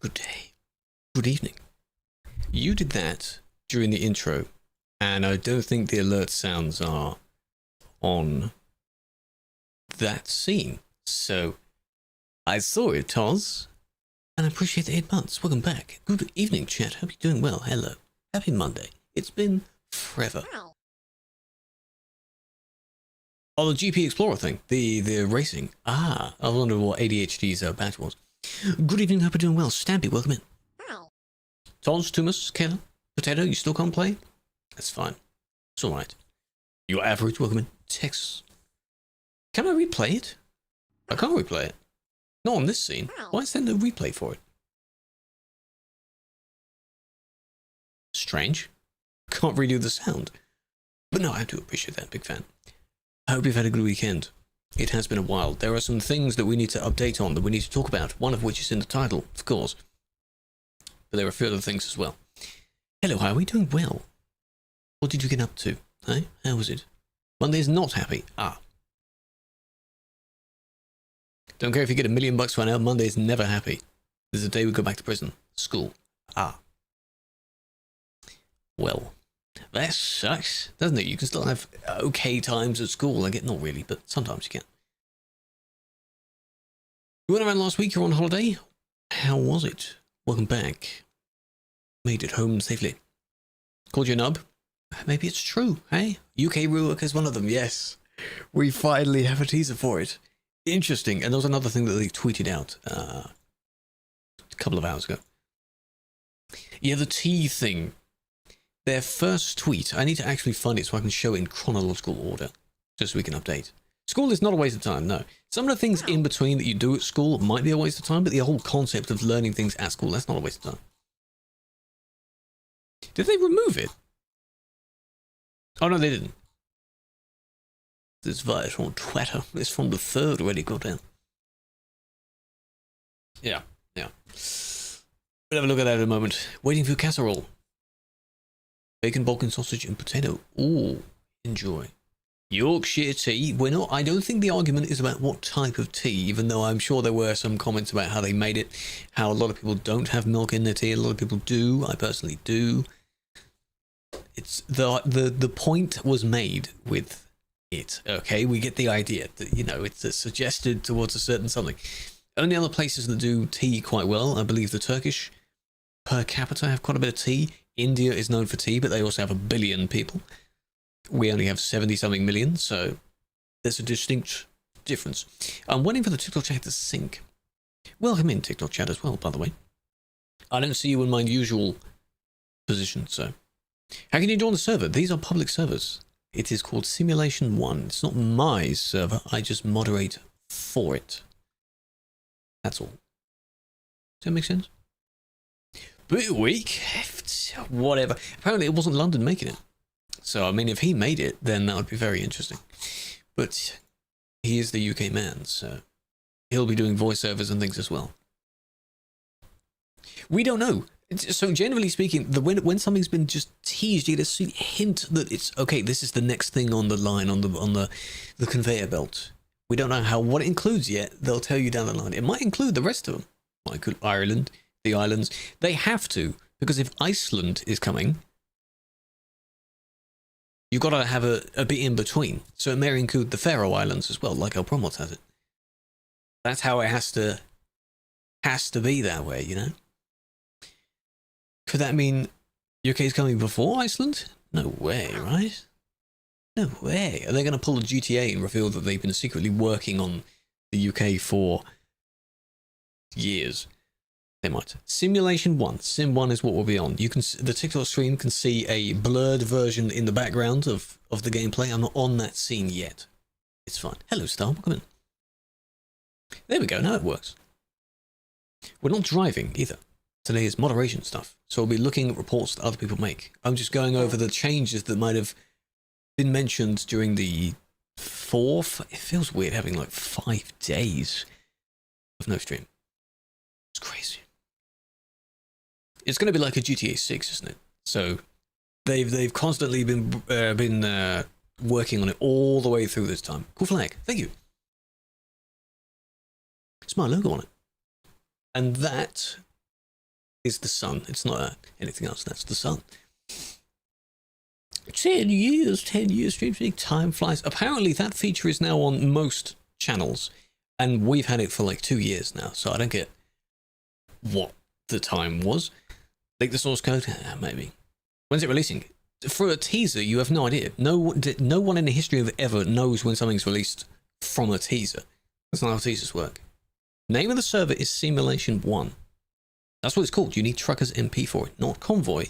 Good day. Good evening. You did that during the intro, and I don't think the alert sounds are on that scene. So I saw it, Toz, and I appreciate the 8 months. Welcome back. Good evening, chat. Hope you're doing well. Hello. Happy Monday. It's been forever. Oh, the GP Explorer thing. The racing. Ah, I wonder what ADHD's badge was. Good evening. Hope you're doing well. Stampy, welcome in. Toz, Tumas, Kayla, Potato, you still can't play? That's fine. It's alright. Your average, welcome in. Texas. Can I replay it? I can't replay it. Not on this scene. Why is there no replay for it? Strange. Can't redo the sound. But no, I do appreciate that. Big fan. I hope you've had a good weekend. It has been a while. There are some things that we need to update on, that we need to talk about, one of which is in the title, of course. But there are a few other things as well. Hello, how are we doing? Well. What did you get up to? Hey, how was it? Monday's not happy. Ah. Don't care if you get $1 million for an hour, Monday's never happy. This is the day we go back to prison. School. Ah. Well. That sucks, doesn't it? You can still have okay times at school. I get, not really, but sometimes you can. You went around last week, you're on holiday. How was it? Welcome back. Made it home safely. Called you a nub? Maybe it's true, hey? UK Ruak is one of them, yes. We finally have a teaser for it. Interesting. And there was another thing that they tweeted out a couple of hours ago. Yeah, the tea thing. Their first tweet, I need to actually find it so I can show it in chronological order, just so we can update. School is not a waste of time, no. Some of the things in between that you do at school might be a waste of time, but the whole concept of learning things at school, that's not a waste of time. Did they remove it? Oh, no, they didn't. This virus from Twitter. It's from the 3rd already, goddamn. Yeah. We'll have a look at that in a moment. Waiting for your casserole. Bacon, Balkan sausage, and potato. Ooh, enjoy. Yorkshire tea. We're not. I don't think the argument is about what type of tea, even though I'm sure there were some comments about how they made it, how a lot of people don't have milk in their tea, a lot of people do. I personally do. It's the point was made with it. Okay, we get the idea that, you know, it's suggested towards a certain something. Only other places that do tea quite well, I believe the Turkish per capita have quite a bit of tea. India is known for tea, but they also have 1 billion people. We only have 70-something million, so there's a distinct difference. I'm waiting for the TikTok chat to sync. Welcome in, TikTok chat, as well, by the way. I don't see you in my usual position, so... How can you join the server? These are public servers. It is called Simulation 1. It's not my server, I just moderate for it. That's all. Does that make sense? But week, whatever. Apparently it wasn't London making it. So, I mean, if he made it, then that would be very interesting. But he is the UK man, so he'll be doing voiceovers and things as well. We don't know. So, generally speaking, when something's been just teased, you get a hint that it's, okay, this is the next thing on the line, on the conveyor belt. We don't know what it includes yet. They'll tell you down the line. It might include the rest of them. Might include Ireland, the islands. They have to, because if Iceland is coming, you've got to have a bit in between. So it may include the Faroe Islands as well, like how Promot has it. That's how it has to be that way, you know? Could that mean UK is coming before Iceland? No way, right? No way. Are they going to pull a GTA and reveal that they've been secretly working on the UK for years? They might. Simulation 1. Sim 1 is what we'll be on. You can, the TikTok stream can see a blurred version in the background of the gameplay. I'm not on that scene yet. It's fine. Hello, Star. Welcome in. There we go. Now it works. We're not driving either. Today is moderation stuff. So we'll be looking at reports that other people make. I'm just going over the changes that might have been mentioned during the 4th. It feels weird having like 5 days of no stream. It's crazy. It's going to be like a GTA 6, isn't it? So they've constantly been working on it all the way through this time. Cool flag. Thank you. It's my logo on it. And that is the sun. It's not anything else. That's the sun. 10 years stream. Time flies. Apparently that feature is now on most channels, and we've had it for like 2 years now, so I don't get what the time was. Leak the source code? Maybe. When's it releasing? For a teaser, you have no idea. No one in the history of ever knows when something's released from a teaser. That's not how teasers work. Name of the server is Simulation 1. That's what it's called. You need TruckersMP for it, not Convoy.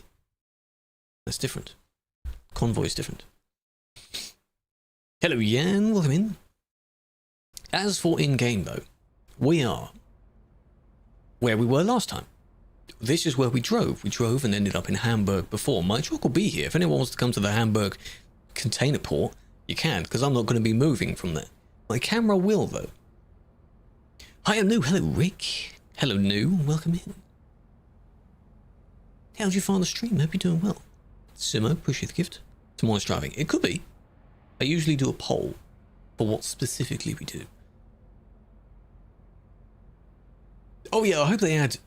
That's different. Convoy is different. Hello, Yan. Welcome in. As for in-game, though, we are where we were last time. This is where we drove. We drove and ended up in Hamburg before. My truck will be here. If anyone wants to come to the Hamburg container port, you can, because I'm not going to be moving from there. My camera will, though. Hi, I'm New. Hello, Rick. Hello, New. Welcome in. How'd you find the stream? Hope you're doing well. Simo, appreciate the gift. Tomorrow's driving. It could be. I usually do a poll for what specifically we do. Oh yeah, I hope they add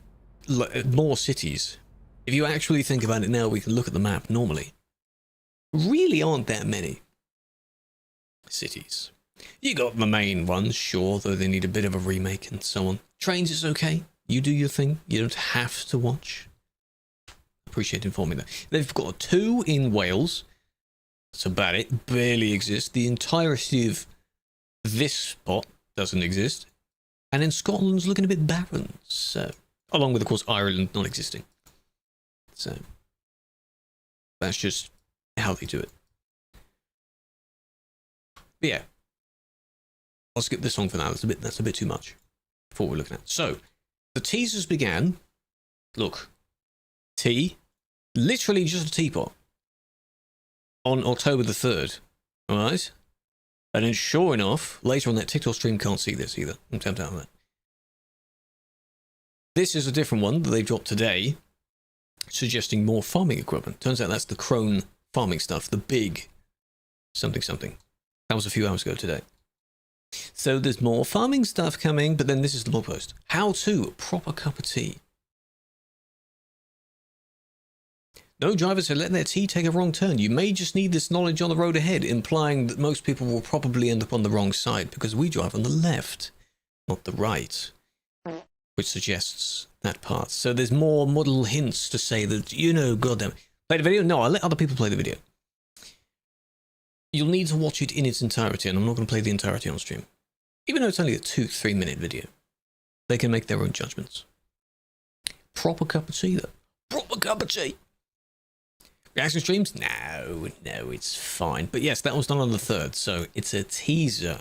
more cities. If you actually think about it now, we can look at the map normally. Really aren't that many cities. You got the main ones, sure, though they need a bit of a remake and so on. Trains is okay. You do your thing. You don't have to watch. Appreciate informing that. They've got 2 in Wales. That's about it. Barely exists. The entirety of this spot doesn't exist. And in Scotland's looking a bit barren. So, along with, of course, Ireland not existing. So, that's just how they do it. But yeah. I'll skip this song for now. That's a bit too much for what we're looking at. So, the teasers began. Look. Tea. Literally just a teapot. On October the 3rd. Alright? And then sure enough, later on that TikTok stream can't see this either. I'm tempted out of that. This is a different one that they dropped today, suggesting more farming equipment. Turns out that's the Krone farming stuff, the big something something. That was a few hours ago today. So there's more farming stuff coming, but then this is the blog post. How to proper cup of tea. No drivers who let their tea take a wrong turn. You may just need this knowledge on the road ahead, implying that most people will probably end up on the wrong side, because we drive on the left, not the right, which suggests that path. So there's more model hints to say that, you know, goddamn. Play the video? No, I'll let other people play the video. You'll need to watch it in its entirety, and I'm not going to play the entirety on stream. Even though it's only a 2-3 minute video. They can make their own judgments. Proper cup of tea, though. Proper cup of tea. Reaction streams? No, it's fine. But yes, that was done on the 3rd, so it's a teaser.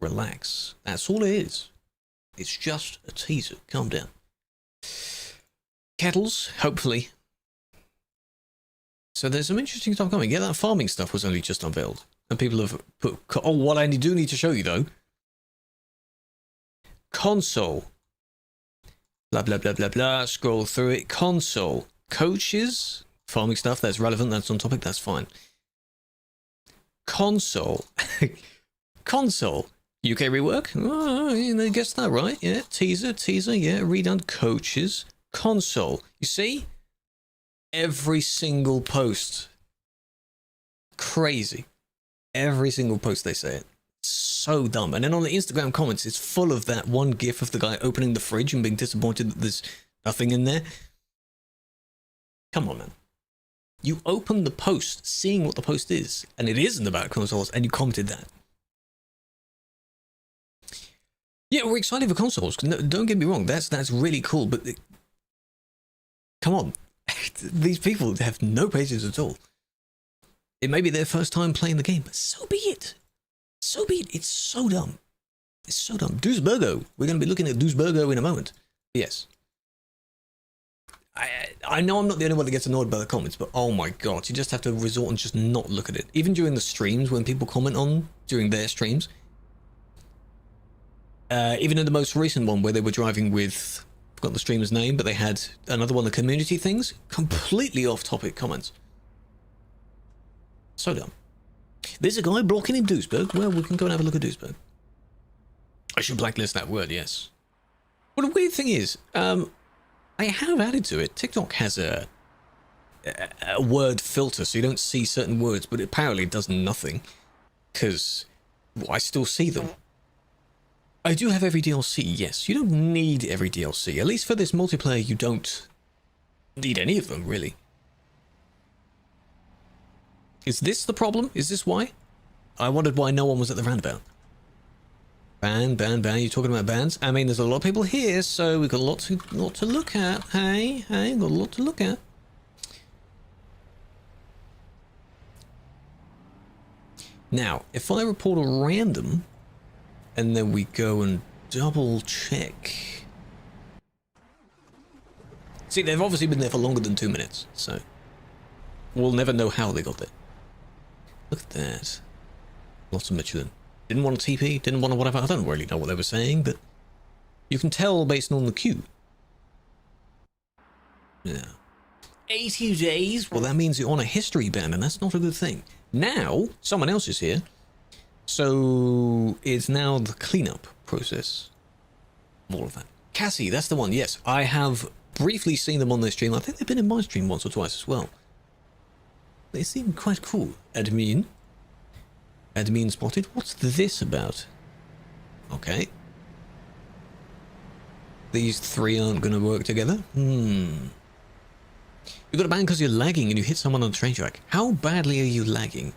Relax. That's all it is. It's just a teaser. Calm down. Kettles, hopefully. So there's some interesting stuff coming. Yeah, that farming stuff was only just unveiled. And people have put... Oh, what I do need to show you, though. Console. Blah, blah, blah, blah, blah. Scroll through it. Console. Coaches... Farming stuff, that's relevant, that's on topic, that's fine. Console. Console. UK rework? Oh, I guess that, right? Yeah, teaser, yeah, redone. Coaches. Console. You see? Every single post. Crazy. Every single post they say it. So dumb. And then on the Instagram comments, it's full of that one gif of the guy opening the fridge and being disappointed that there's nothing in there. Come on, man. You open the post, seeing what the post is, and it isn't about consoles, and you commented that. Yeah, we're excited for consoles. No, don't get me wrong, that's really cool, but come on. These people have no patience at all. It may be their first time playing the game, but so be it. So be it. It's so dumb. It's so dumb. Duisburgo. We're going to be looking at Duisburgo in a moment. Yes. I know I'm not the only one that gets annoyed by the comments, but oh my god, you just have to resort and just not look at it. Even during the streams, when people comment on during their streams. Even in the most recent one where they were driving with, I forgot the streamer's name, but they had another one of the community things, completely off topic comments. So dumb. There's a guy blocking in Duisburg. Well, we can go and have a look at Duisburg. I should blacklist that word, yes. Well, the weird thing is, I have added to it. TikTok has a word filter, so you don't see certain words, but apparently it does nothing, because I still see them. I do have every DLC, yes. You don't need every DLC. At least for this multiplayer, you don't need any of them, really. Is this the problem? Is this why? I wondered why no one was at the roundabout. Ban. You're talking about bans? I mean, there's a lot of people here, so we've got a lot to look at. Hey, got a lot to look at. Now, if I report a random, and then we go and double check. See, they've obviously been there for longer than 2 minutes, so we'll never know how they got there. Look at that. Lots of Michelin. Didn't want a TP, didn't want to whatever. I don't really know what they were saying, but you can tell based on the queue. Yeah. 80 days? Well, that means you're on a history ban, and that's not a good thing. Now, someone else is here. So, it's now the cleanup process of all of that. Cassie, that's the one, yes. I have briefly seen them on their stream. I think they've been in my stream once or twice as well. They seem quite cool. Admin spotted. What's this about? Okay. These three aren't going to work together? You got a ban because you're lagging and you hit someone on the train track. How badly are you lagging?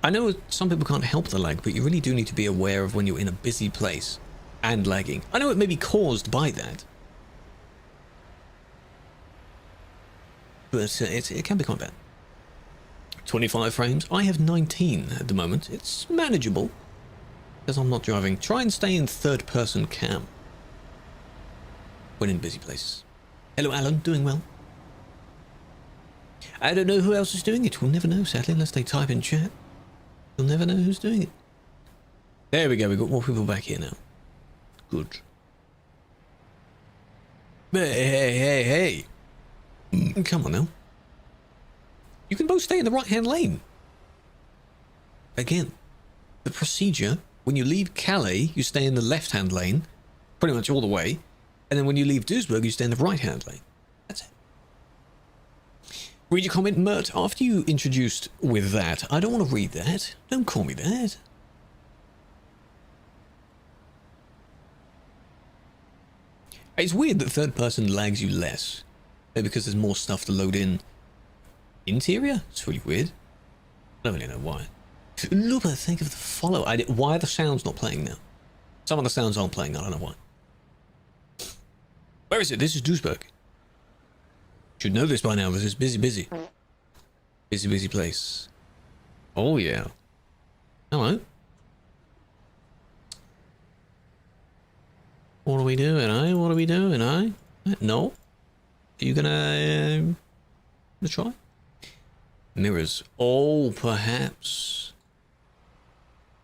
I know some people can't help the lag, but you really do need to be aware of when you're in a busy place and lagging. I know it may be caused by that, but it can be quite bad. 25 frames. I have 19 at the moment. It's manageable because I'm not driving. Try and stay in third-person cam when in busy places. Hello, Alan. Doing well. I don't know who else is doing it. We'll never know, sadly, unless they type in chat. You'll never know who's doing it. There we go. We've got more people back here now. Good. Hey. Come on now. You can both stay in the right-hand lane. Again, the procedure, when you leave Calais, you stay in the left-hand lane, pretty much all the way. And then when you leave Duisburg, you stay in the right-hand lane. That's it. Read your comment, Mert. After you introduced with that, I don't want to read that. Don't call me that. It's weird that third person lags you less. Maybe because there's more stuff to load in. Interior? It's really weird. I don't really know why. Luba, think of the follow. Why are the sounds not playing now? Some of the sounds aren't playing. I don't know why. Where is it? This is Duisburg. Should know this by now. This is busy. Busy place. Oh, yeah. Hello. What are we doing, eh? No? Are you gonna try? Mirrors. Oh, perhaps.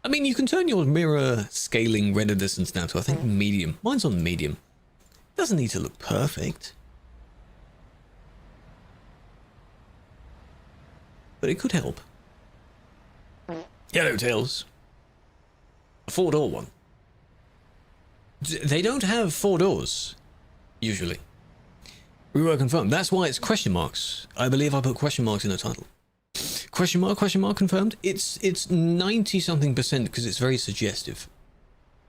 I mean, you can turn your mirror scaling render distance down to, I think, medium. Mine's on medium. Doesn't need to look perfect. But it could help. Yellow tails. A 4-door one. They don't have 4 doors, usually. We were confirmed. That's why it's question marks. I believe I put question marks in the title. Question mark confirmed. It's 90-something% because it's very suggestive.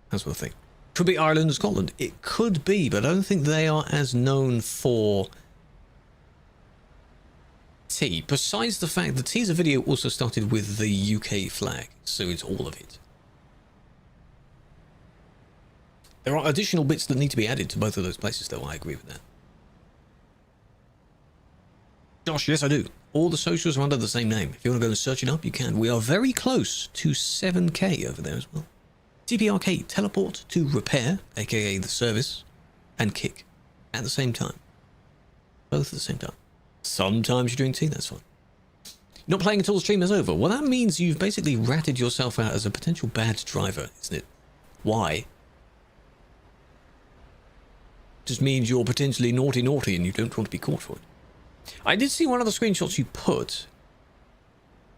That's what I think. Could be Ireland and Scotland. It could be, but I don't think they are as known for tea. Besides the fact the teaser video also started with the UK flag, so it's all of it. There are additional bits that need to be added to both of those places, though. I agree with that. Josh, yes, I do. All the socials are under the same name. If you want to go and search it up, you can. We are very close to 7K over there as well. TPRK, teleport to repair, aka the service, and kick at the same time. Both at the same time. Sometimes you're doing tea, that's fine. Not playing until the stream is over. Well, that means you've basically ratted yourself out as a potential bad driver, isn't it? Why? Just means you're potentially naughty and you don't want to be caught for it. I did see one of the screenshots you put.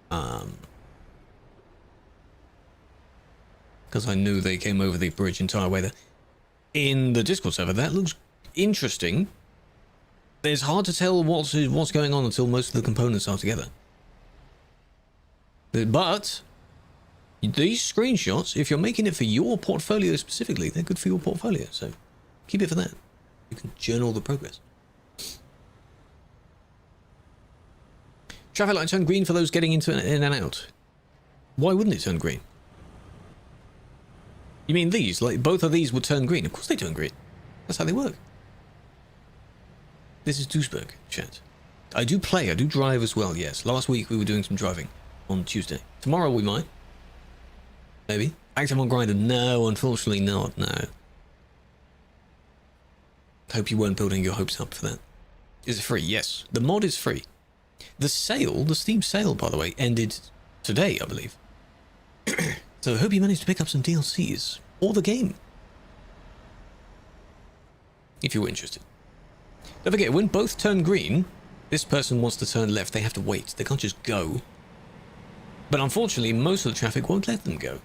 Because I knew they came over the bridge entire way there. In the Discord server, that looks interesting. It's hard to tell what's going on until most of the components are together. But these screenshots, if you're making it for your portfolio specifically, they're good for your portfolio. So keep it for that. You can journal the progress. Traffic light turn green for those getting into in and out. Why wouldn't it turn green? You mean these? Like both of these would turn green? Of course they turn green. That's how they work. This is Duisburg, chat. I do drive as well, yes. Last week we were doing some driving on Tuesday. Tomorrow we might. Maybe. Active on Grindr? No, unfortunately not, no. Hope you weren't building your hopes up for that. Is it free? Yes. The mod is free. The sale, the Steam sale, by the way, ended today, I believe. So I hope you managed to pick up some DLCs. Or the game. If you were interested. Don't forget, when both turn green, this person wants to turn left, they have to wait. They can't just go. But unfortunately, most of the traffic won't let them go.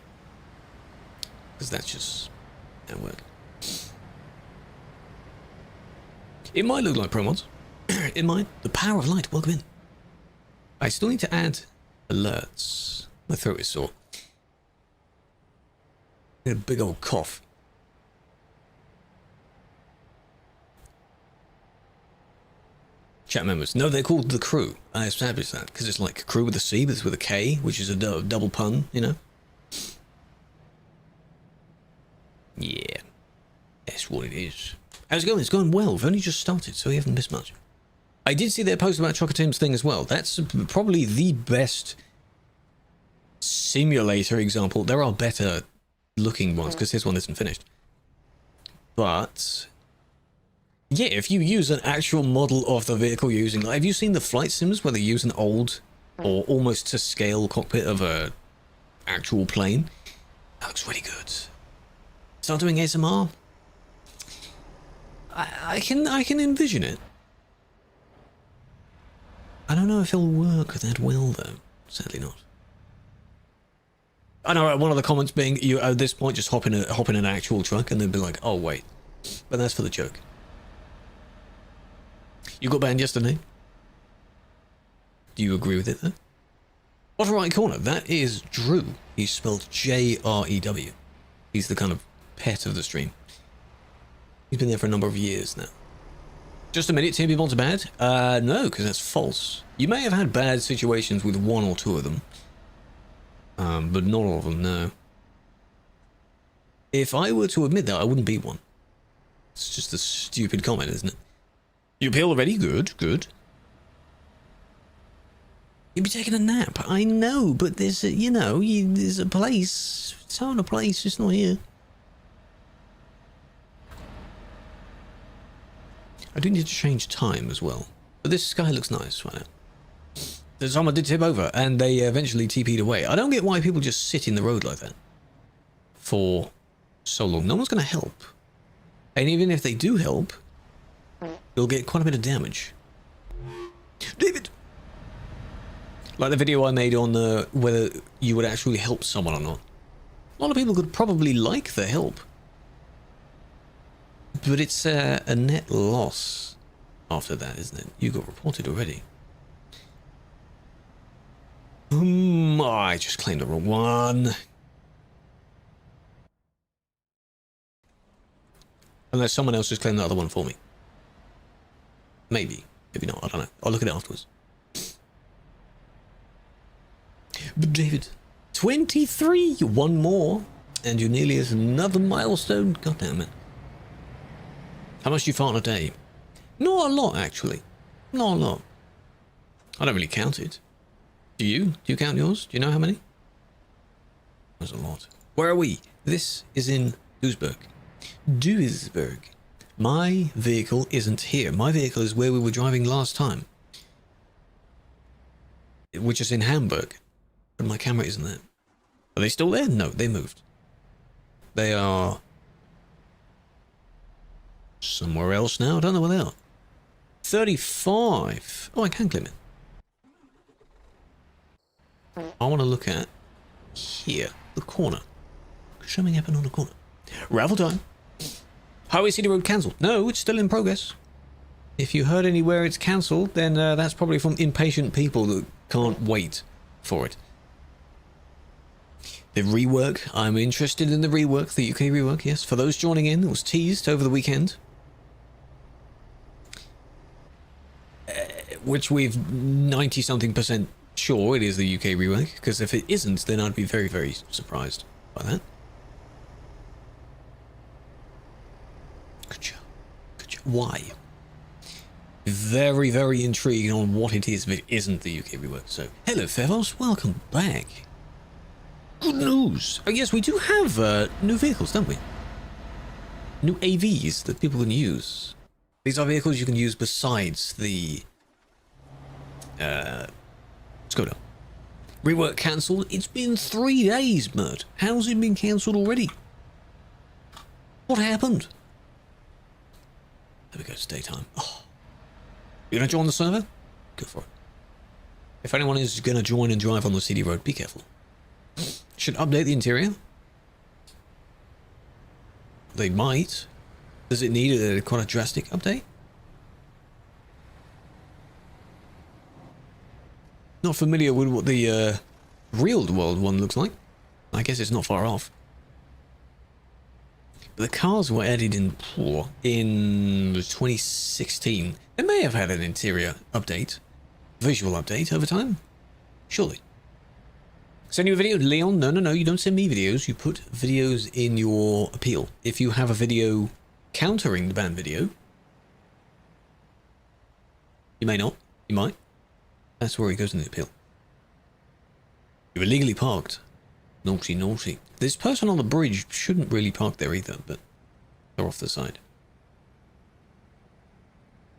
Because that's just how it works. It might look like pro mods. It might. The power of light, welcome in. I still need to add alerts. My throat is sore. I had a big old cough. Chat members. No, they're called the Krew. I established that because it's like Krew with a C, but it's with a K, which is a double pun, you know? Yeah. That's what it is. How's it going? It's going well. We've only just started, so we haven't missed much. I did see their post about TruckersMP's thing as well. That's probably the best simulator example. There are better looking ones, because this one isn't finished. But yeah, if you use an actual model of the vehicle you're using, like, have you seen the flight sims where they use an old or almost to scale cockpit of a actual plane? That looks really good. Start doing ASMR? I can envision it. I don't know if it'll work that well though. Sadly not. I know one of the comments being, you at this point just hop in an actual truck and they'll be like, oh wait, but that's for the joke. You got banned yesterday. Do you agree with it though? Bottom right corner, that is Drew. He's spelled J-R-E-W. He's the kind of pet of the stream. He's been there for a number of years now. Just a minute, TMP mods are bad? No, because that's false. You may have had bad situations with one or two of them. But not all of them, no. If I were to admit that, I wouldn't be one. It's just a stupid comment, isn't it? You appeal already? Good, good. You'd be taking a nap. I know, but there's a, you know, there's a place. It's on a place, it's not here. I do need to change time as well. But this sky looks nice right now. Someone did tip over and they eventually TP'd away. I don't get why people just sit in the road like that for so long. No one's going to help. And even if they do help, you'll get quite a bit of damage. David! Like the video I made on whether you would actually help someone or not. A lot of people could probably like the help. But it's a net loss after that, isn't it? You got reported already. Oh, I just claimed the wrong one. Unless someone else just claimed the other one for me. Maybe. Maybe not. I don't know. I'll look at it afterwards. But David, 23. One more. And you're nearly at another milestone. God damn it. How much do you fart a day? Not a lot, actually. Not a lot. I don't really count it. Do you? Do you count yours? Do you know how many? There's a lot. Where are we? This is in Duisburg. Duisburg. My vehicle isn't here. My vehicle is where we were driving last time. Which is in Hamburg. But my camera isn't there. Are they still there? No, they moved. They are somewhere else now. I don't know where they are. 35. Oh, I can claim it. I want to look at here, the corner. Something happened on the corner. Ravel time. Highway City Road cancelled. No, it's still in progress. If you heard anywhere it's cancelled, then that's probably from impatient people that can't wait for it. The rework, I'm interested in the rework, the UK rework, yes. For those joining in, it was teased over the weekend. Which we've 90-something% sure it is the UK rework, because if it isn't, then I'd be very, very surprised by that. Good job. Good job. Why? Very, very intrigued on what it is if it isn't the UK rework. So, hello Fevos, welcome back. Good news. Oh yes, we do have new vehicles, don't we? New AVs that people can use. These are vehicles you can use besides the Skoda. Rework cancelled. It's been 3 days, Mert. How's it been cancelled already? What happened? There we go, it's daytime. Oh. You gonna join the server? Go for it. If anyone is gonna join and drive on the city road, be careful. Should update the interior. They might. Does it need a quite a drastic update? Not familiar with what the real world one looks like. I guess it's not far off. But the cars were added in 2016. They may have had an interior update, visual update over time. Surely. Send you a video, Leon? No, you don't send me videos. You put videos in your appeal. If you have a video countering the banned video, you may not. You might. That's where it goes in the appeal. You're illegally parked. Naughty, naughty. This person on the bridge shouldn't really park there either, but they're off the side.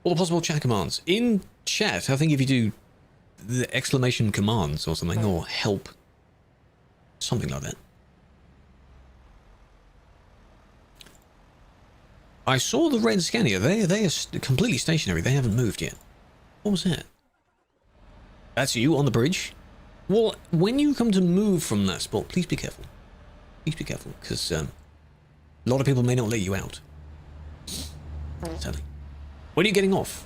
All the possible chat commands. In chat, I think if you do the exclamation commands or something, or help, something like that. I saw the red Scania. They are completely stationary. They haven't moved yet. What was that? That's you on the bridge. Well, when you come to move from that spot, please be careful. Please be careful, because a lot of people may not let you out. Sadly. When are you getting off?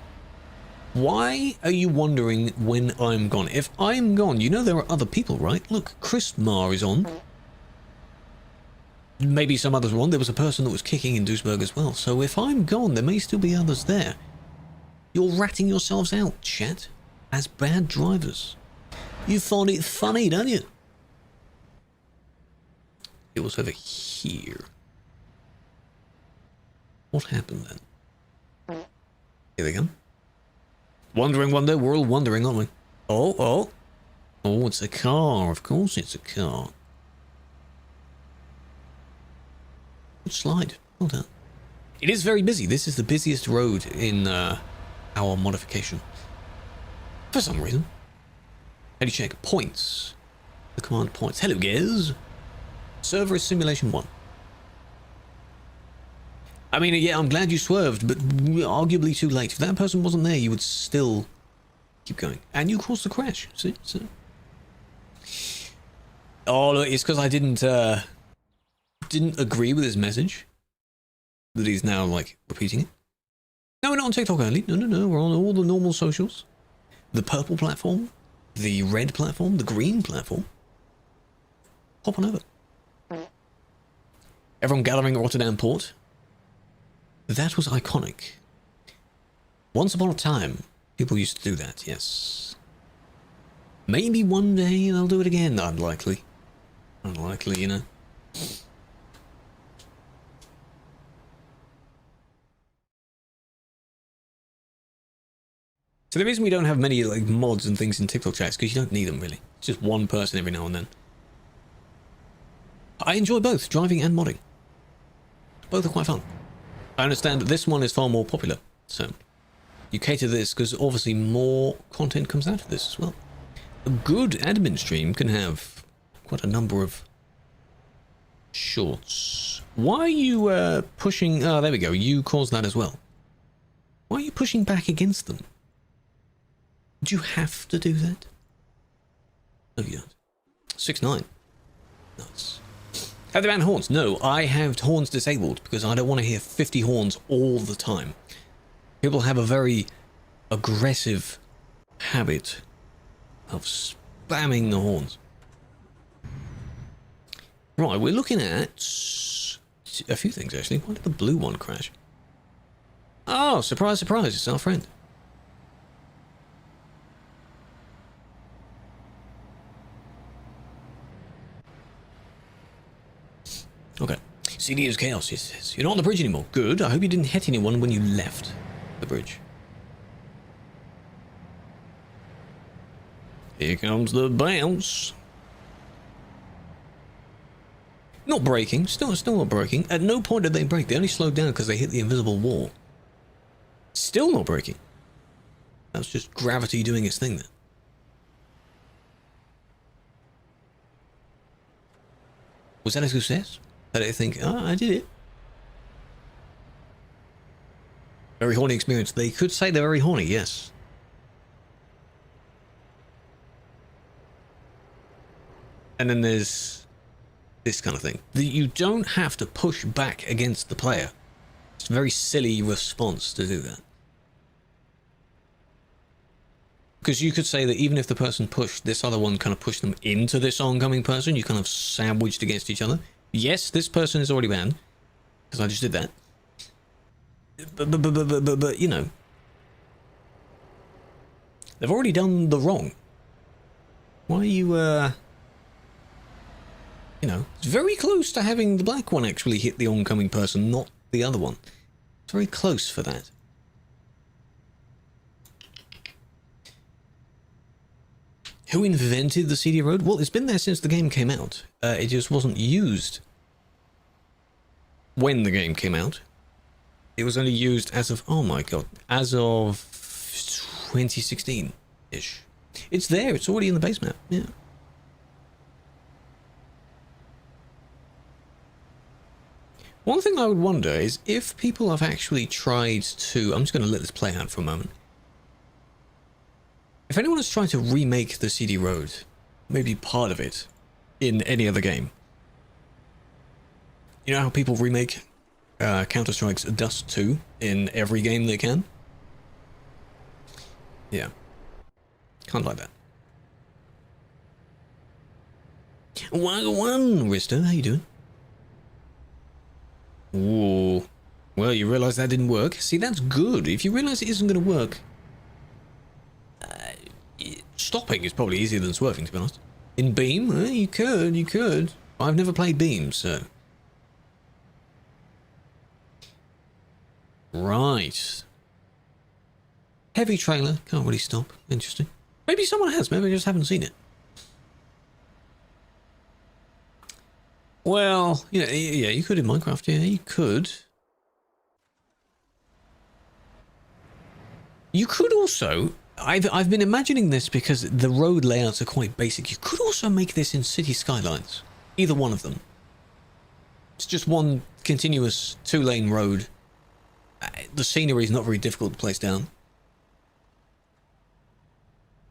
Why are you wondering when I'm gone? If I'm gone, you know there are other people, right? Look, Chris Mar is on. Maybe some others were on. There was a person that was kicking in Duisburg as well. So if I'm gone, there may still be others there. You're ratting yourselves out, chat, as bad drivers. You find it funny, don't you? It was over here. What happened then? Here they come. Wondering wonder, we're all wondering, aren't we? Oh, it's a car. Of course it's a car. Good slide. Well done. It is very busy. This is the busiest road in our modification. For some reason. How do you check? Points. The command points. Hello, guys. Server is Simulation 1. I mean, yeah, I'm glad you swerved, but arguably too late. If that person wasn't there, you would still keep going. And you caused the crash. See? Oh, look, it's because I didn't agree with his message. That he's now, like, repeating it. No, we're not on TikTok only. No. We're on all the normal socials. The purple platform. The red platform. The green platform. Hop on over. Everyone gathering at Rotterdam Port. That was iconic. Once upon a time, people used to do that, yes. Maybe one day they'll do it again. Unlikely. Unlikely, you know. So the reason we don't have many like mods and things in TikTok chats is because you don't need them really. It's just one person every now and then. I enjoy both, driving and modding. Both are quite fun. I understand that this one is far more popular, so you cater this because obviously more content comes out of this as well. A good admin stream can have quite a number of shorts. Why are you pushing... Oh, there we go. You caused that as well. Why are you pushing back against them? Do you have to do that? No, you don't. 6'9". Nice. Have they banned horns? No, I have horns disabled because I don't want to hear 50 horns all the time. People have a very aggressive habit of spamming the horns. Right, we're looking at a few things actually. Why did the blue one crash? Oh, surprise, surprise, it's our friend. Okay. CD is chaos, he says. You're not on the bridge anymore. Good. I hope you didn't hit anyone when you left the bridge. Here comes the bounce. Not braking. Still not braking. At no point did they brake. They only slowed down because they hit the invisible wall. Still not braking. That's just gravity doing its thing there. Was that a success? Did I think, oh, I did it? Very horny experience. They could say they're very horny, yes. And then there's this kind of thing. You don't have to push back against the player. It's a very silly response to do that. Because you could say that even if the person pushed, this other one kind of pushed them into this oncoming person, you kind of sandwiched against each other. Yes, this person is already banned, because I just did that. But, you know, they've already done the wrong. Why are you, you know, it's very close to having the black one actually hit the oncoming person, not the other one. It's very close for that. Who invented the CD road? Well, it's been there since the game came out. It just wasn't used when the game came out. It was only used as of, oh my god, as of 2016-ish. It's there, it's already in the base map, yeah. One thing I would wonder is if people have actually tried to, I'm just going to let this play out for a moment. If anyone has tried to remake the CD road, maybe part of it, in any other game. You know how people remake Counter-Strike's Dust 2 in every game they can? Yeah. Kind of like that. Wagwan, Risto, how you doing? Ooh. Well, you realise that didn't work? See, that's good. If you realise it isn't going to work, stopping is probably easier than swerving, to be honest. In Beam, you could. I've never played Beam, so. Right. Heavy trailer, can't really stop. Interesting. Maybe someone has, maybe I just haven't seen it. Well, yeah, you could in Minecraft, yeah, you could. You could also, I've been imagining this because the road layouts are quite basic. You could also make this in City Skylines. Either one of them. It's just one continuous 2-lane road. The scenery is not very difficult to place down.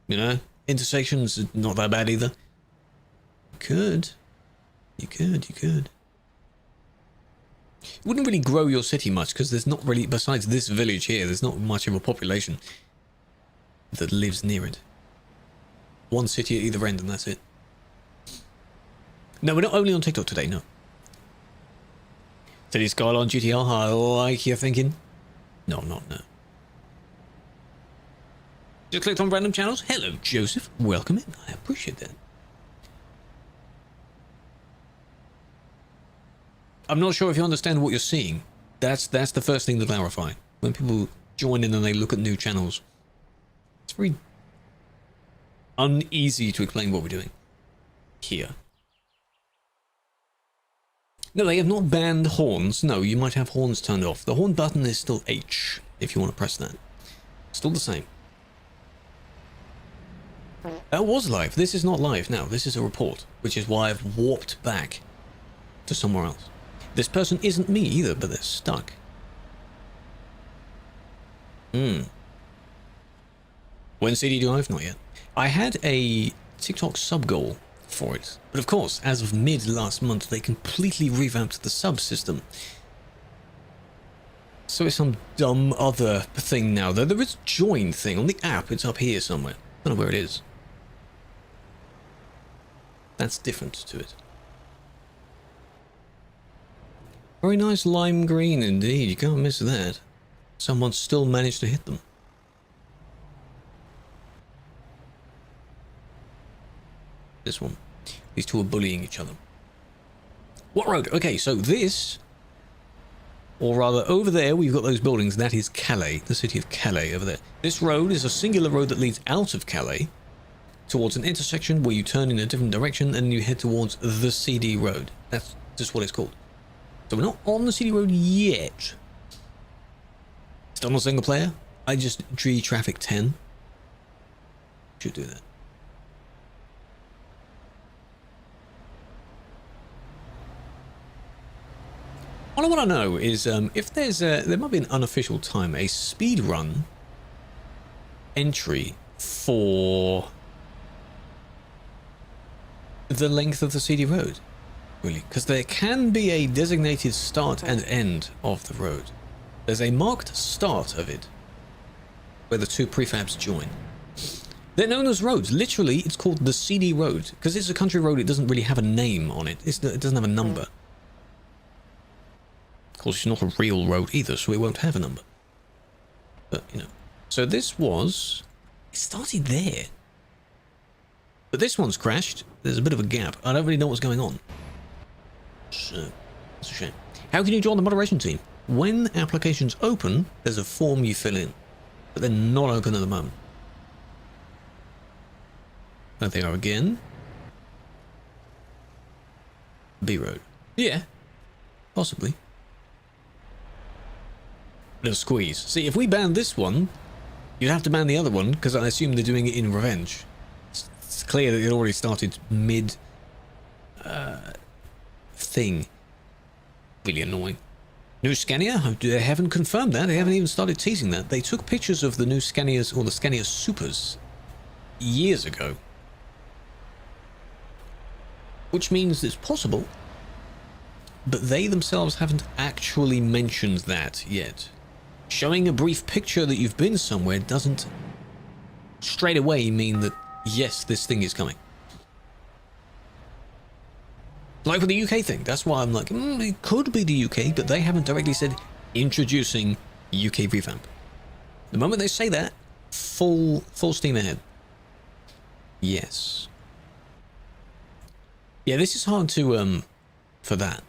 You know, intersections are not that bad either. You could. It wouldn't really grow your city much because there's not really, besides this village here, there's not much of a population that lives near it. One city at either end and that's it. No, we're not only on TikTok today, no. City Skyline GTR, I like your thinking. No, I'm not, no. Just clicked on random channels. Hello, Joseph. Welcome in. I appreciate that. I'm not sure if you understand what you're seeing. That's the first thing to clarify. When people join in and they look at new channels, it's very uneasy to explain what we're doing here. No, they have not banned horns. No, you might have horns turned off. The horn button is still H, if you want to press that. Still the same. That was live. This is not live now. This is a report, which is why I've warped back to somewhere else. This person isn't me either, but they're stuck. When CD Drive? Not yet. I had a TikTok sub goal for it, but of course, as of mid last month, they completely revamped the sub system. So it's some dumb other thing now, though. There is a join thing on the app. It's up here somewhere. I don't know where it is. That's different to it. Very nice lime green indeed. You can't miss that. Someone still managed to hit them. This one. These two are bullying each other. What road? Okay, so this, or rather over there, we've got those buildings. That is Calais, the city of Calais over there. This road is a singular road that leads out of Calais towards an intersection where you turn in a different direction and you head towards the CD road. That's just what it's called. So we're not on the CD road yet. Still not single player. I just G traffic 10. Should do that. All I want to know is if there's there might be an unofficial time, a speed run entry for the length of the CD road, really, because there can be a designated start and end of the road. There's a marked start of it where the two prefabs join. They're known as roads. Literally, it's called the CD road because it's a country road. It doesn't really have a name on it. It doesn't have a number. Of course, it's not a real road either, so it won't have a number. But, you know. So this was... It started there. But this one's crashed. There's a bit of a gap. I don't really know what's going on. So, that's a shame. How can you join the moderation team? When applications open, there's a form you fill in. But they're not open at the moment. There they are again. B road. Yeah. Possibly. Little squeeze. See, if we ban this one, you'd have to ban the other one, because I assume they're doing it in revenge. It's clear that it already started mid... thing. Really annoying. New Scania? They haven't confirmed that. They haven't even started teasing that. They took pictures of the new Scanias, or the Scania Supers, years ago. Which means it's possible, but they themselves haven't actually mentioned that yet. Showing a brief picture that you've been somewhere doesn't straight away mean that, yes, this thing is coming. Like with the UK thing, that's why I'm like, it could be the UK, but they haven't directly said introducing UK revamp. The moment they say that, full steam ahead. Yes. Yeah, this is hard to, for that.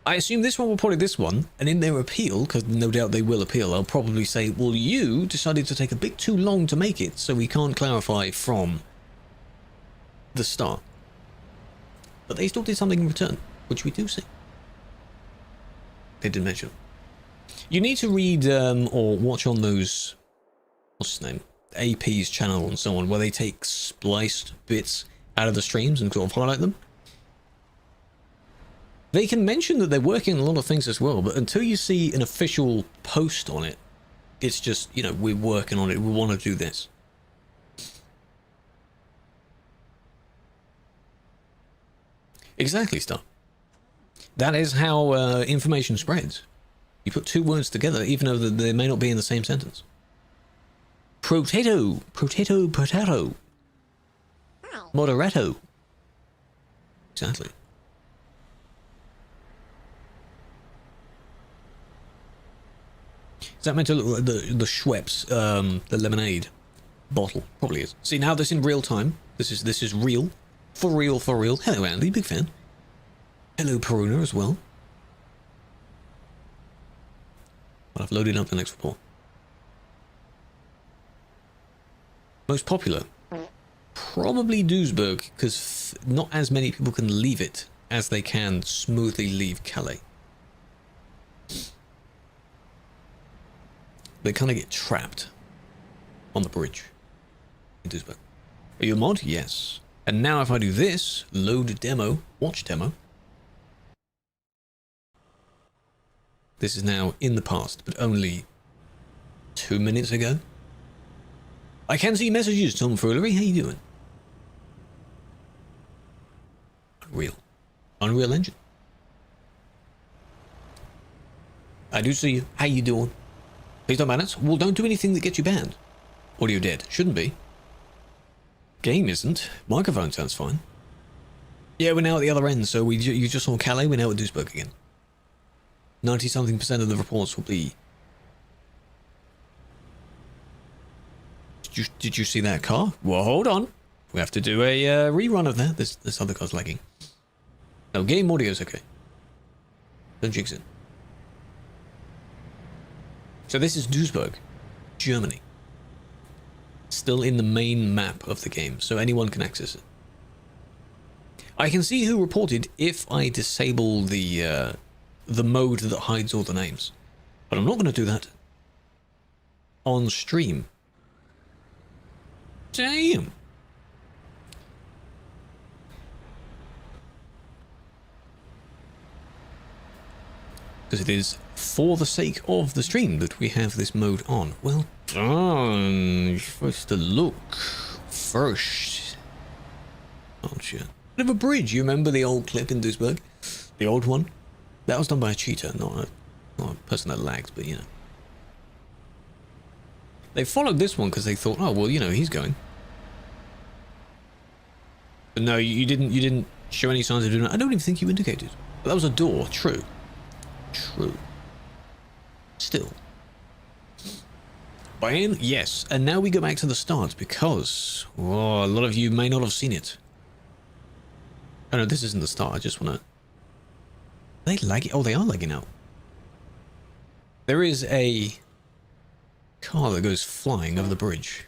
I assume this one will probably this one, and in their appeal, because no doubt they will appeal, I'll probably say, well, you decided to take a bit too long to make it, so we can't clarify from the start. But they still did something in return, which we do see. They did mention. You need to read or watch on those, what's his name, AP's channel and so on, where they take spliced bits out of the streams and sort of highlight them. They can mention that they're working on a lot of things as well, but until you see an official post on it, it's just, you know, we're working on it, we want to do this. Exactly, stuff. That is how information spreads. You put two words together, even though they may not be in the same sentence. Potato, potato, potato. Moderato. Exactly. Is that meant to look like the Schweppes, the lemonade bottle? Probably is. See, now this in real time. This is real. For real, for real. Hello, Andy, big fan. Hello, Peruna as well. But I've loaded up the next report. Most popular. Probably Duisburg, because not as many people can leave it as they can smoothly leave Calais. They kind of get trapped on the bridge in Duisburg. Are you a mod? Yes. And now if I do this, load demo, watch demo. This is now in the past, but only 2 minutes ago. I can see messages, Tom Foolery. How you doing? Unreal. Unreal Engine. I do see you. How you doing? Please don't ban us. Well, don't do anything that gets you banned. Audio dead. Shouldn't be. Game isn't. Microphone sounds fine. Yeah, we're now at the other end, so you just saw Calais, we're now at Duisburg again. 90-something% of the reports will be... Did you see that car? Well, hold on. We have to do a rerun of that. This other car's lagging. No, game audio's okay. Don't jinx it. So this is Duisburg, Germany. Still in the main map of the game, so anyone can access it. I can see who reported if I disable the mode that hides all the names. But I'm not going to do that on stream. Damn. Because it is for the sake of the stream that we have this mode on. Well done. You're supposed to look first. Aren't you? Bit of a bridge. You remember the old clip in Duisburg? The old one? That was done by a cheater, not a person that lagged, but you know. They followed this one because they thought, oh well, you know, he's going. But no, you didn't show any signs of doing it. I don't even think you indicated. But that was a door. True. True. Still. Bayern? Yes. And now we go back to the start because a lot of you may not have seen it. Oh no, this isn't the start. I just want to... Are they lagging? Oh, they are lagging out. There is a car that goes flying over the bridge.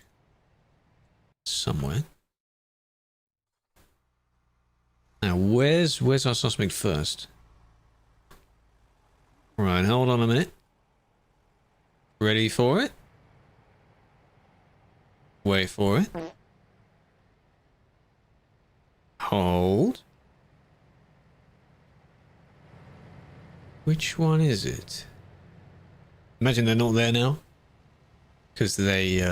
Somewhere. Now, where's our suspect first? Right, hold on a minute. Ready for it? Wait for it. Hold. Which one is it? Imagine they're not there now. Because they,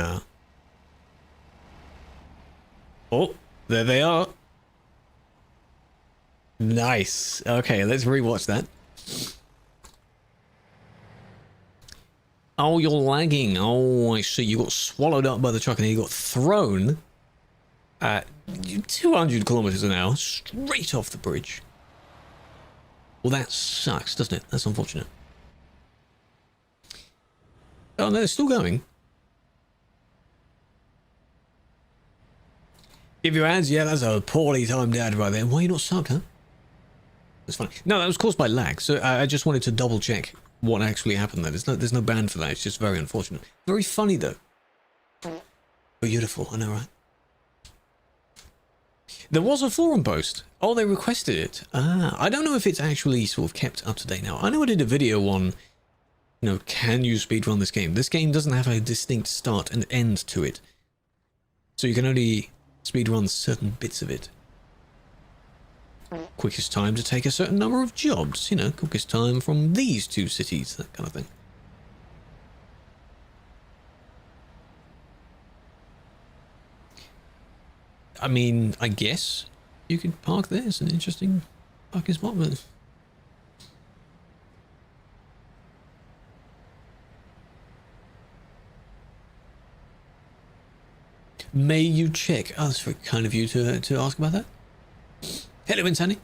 Oh, there they are. Nice. Okay, let's rewatch that. Oh, you're lagging. Oh, I see. You got swallowed up by the truck and you got thrown at 200 kilometers an hour straight off the bridge. Well, that sucks, doesn't it? That's unfortunate. Oh, no, they're still going. Give your ads? Yeah, that's a poorly timed ad right there. Why are you not subbed, huh? That's funny. No, that was caused by lag, so I just wanted to double check what actually happened there. There's no ban for that. It's just very unfortunate. Very funny, though. Beautiful, I know, right? There was a forum post. Oh, they requested it. Ah, I don't know if it's actually sort of kept up to date now. I know I did a video on, you know, can you speedrun this game? This game doesn't have a distinct start and end to it. So you can only speedrun certain bits of it. Quickest time to take a certain number of jobs, you know, quickest time from these two cities, that kind of thing. I mean, I guess you could park there. It's an interesting parking spot, but... May you check? Oh, that's very kind of you to ask about that. Hello, Insanity.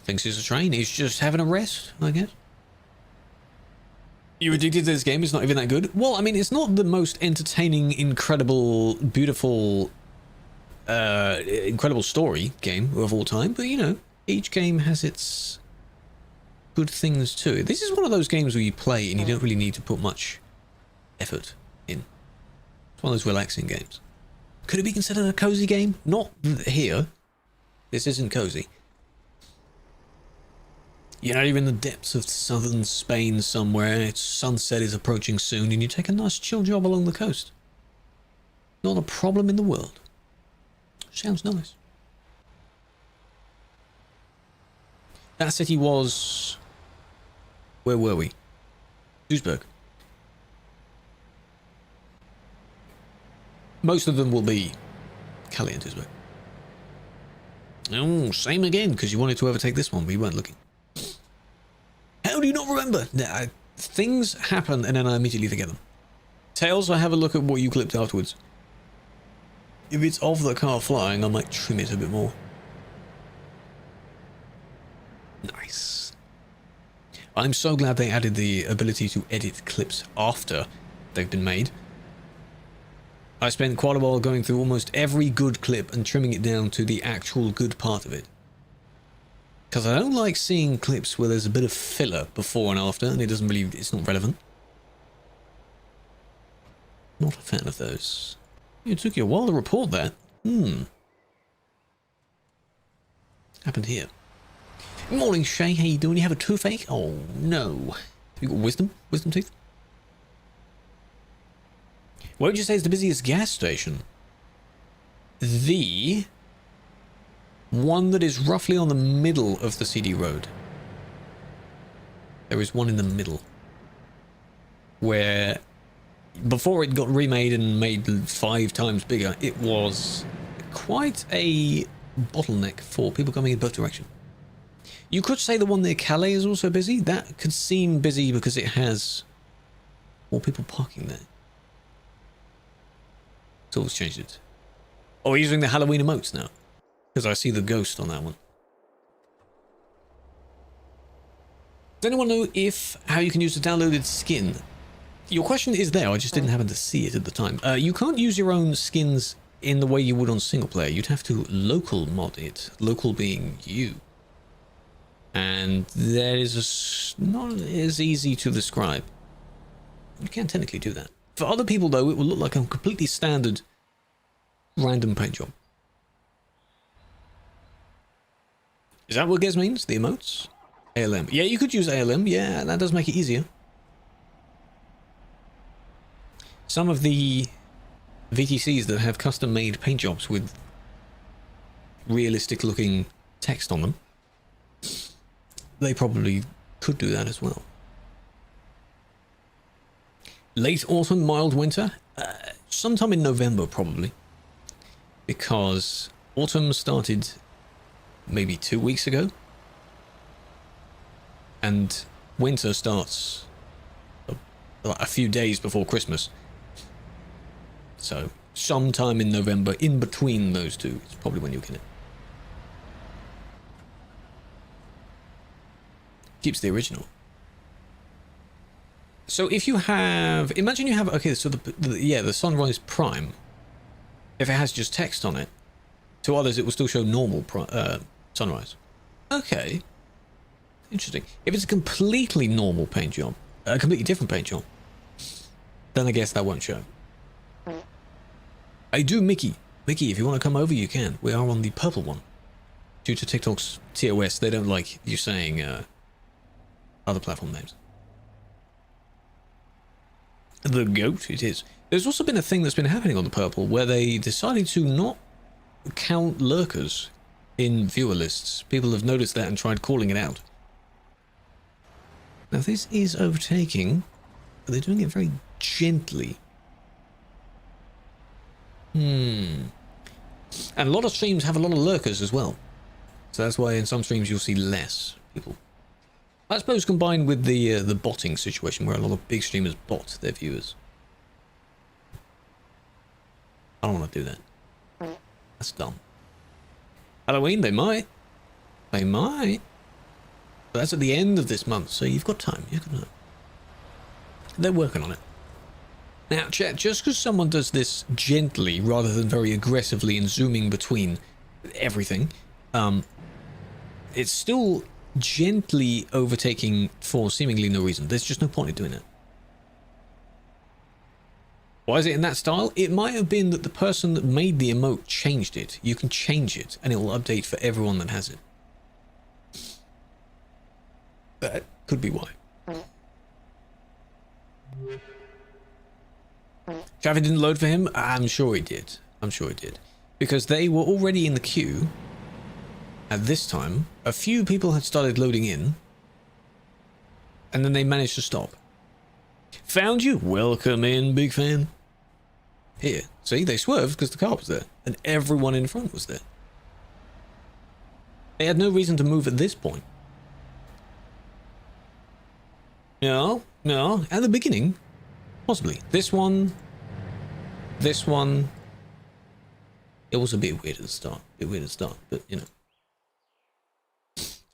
Thinks he's a train. He's just having a rest, I guess. You're addicted to this game? It's not even that good? Well, I mean, it's not the most entertaining, incredible, beautiful, incredible story game of all time, but you know, each game has its good things too. This is one of those games where you play and you don't really need to put much effort in. It's one of those relaxing games. Could it be considered a cozy game? Not here. This isn't cozy. You're not even in the depths of southern Spain somewhere. Its sunset is approaching soon and you take a nice chill job along the coast. Not a problem in the world. Sounds nice. That city was... Where were we? Duisburg. Most of them will be Calais and Duisburg. Oh, same again, because you wanted to overtake this one, but you weren't looking. How do you not remember? Nah, things happen and then I immediately forget them. Tails, I have a look at what you clipped afterwards. If it's of the car flying, I might trim it a bit more. Nice. I'm so glad they added the ability to edit clips after they've been made. I spent quite a while going through almost every good clip and trimming it down to the actual good part of it. Because I don't like seeing clips where there's a bit of filler before and after and it's not relevant. Not a fan of those. It took you a while to report that. Happened here. Morning, Shay. How you doing? You have a toothache? Oh, no. Have you got wisdom? Wisdom teeth? What would you say is the busiest gas station? The one that is roughly on the middle of the CD road. There is one in the middle. Where, before it got remade and made 5 times bigger, it was quite a bottleneck for people coming in both directions. You could say the one near Calais is also busy. That could seem busy because it has more people parking there. It's always changed it. Oh, we're using the Halloween emotes now. Because I see the ghost on that one. Does anyone know how you can use the downloaded skin? Your question is there, I just didn't happen to see it at the time. You can't use your own skins in the way you would on single player. You'd have to local mod it. Local being you. And that is not as easy to describe. You can technically do that. For other people, though, it will look like a completely standard random paint job. Is that what Gez means? The emotes? ALM. Yeah, you could use ALM. Yeah, that does make it easier. Some of the VTCs that have custom-made paint jobs with realistic-looking text on them, they probably could do that as well. Late autumn, mild winter? Sometime in November, probably. Because autumn started maybe 2 weeks ago. And winter starts a few days before Christmas. So, sometime in November, in between those two, is probably when you'll get it. Keeps the original. So if you have, imagine you have, okay, so the Sunrise Prime, if it has just text on it, to others it will still show normal Sunrise. Okay. Interesting. If it's a completely normal paint job, a completely different paint job, then I guess that won't show. I do Mickey. Mickey, if you want to come over, you can. We are on the purple one. Due to TikTok's TOS, they don't like you saying other platform names. The goat, it is. There's also been a thing that's been happening on the purple where they decided to not count lurkers in viewer lists. People have noticed that and tried calling it out. Now this is overtaking, but they're doing it very gently. And a lot of streams have a lot of lurkers as well. So that's why in some streams you'll see less people. I suppose combined with the botting situation where a lot of big streamers bot their viewers. I don't want to do that. That's dumb. Halloween, they might. They might. But that's at the end of this month, so you've got time. You've got time. They're working on it. Now, chat, just because someone does this gently rather than very aggressively and zooming between everything, it's still gently overtaking for seemingly no reason. There's just no point in doing it. Why is it in that style? It might have been that the person that made the emote changed it. You can change it and it will update for everyone that has it. That could be why. Javi didn't load for him? I'm sure he did. I'm sure he did. Because they were already in the queue at this time. A few people had started loading in. And then they managed to stop. Found you? Welcome in, big fan. Here. See, they swerved because the car was there. And everyone in front was there. They had no reason to move at this point. No, at the beginning, possibly. This one, it was a bit weird at the start, but you know.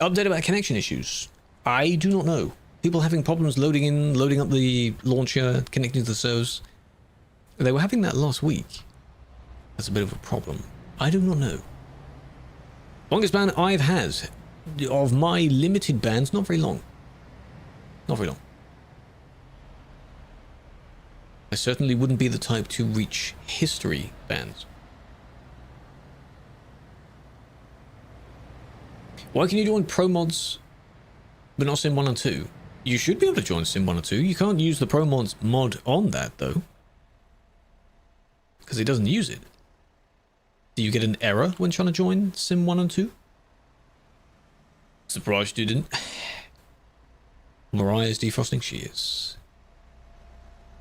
Update about connection issues. I do not know. People having problems loading up the launcher, connecting to the servers. They were having that last week. That's a bit of a problem. I do not know. Longest ban I've had of my limited bans, not very long. Not very long. I certainly wouldn't be the type to reach history bans. Why can you join Pro Mods but not Sim 1 and 2? You should be able to join Sim 1 and 2. You can't use the Pro Mods mod on that though, because it doesn't use it. Do you get an error when trying to join Sim 1 and 2? Surprised you didn't. Mariah's defrosting. She is.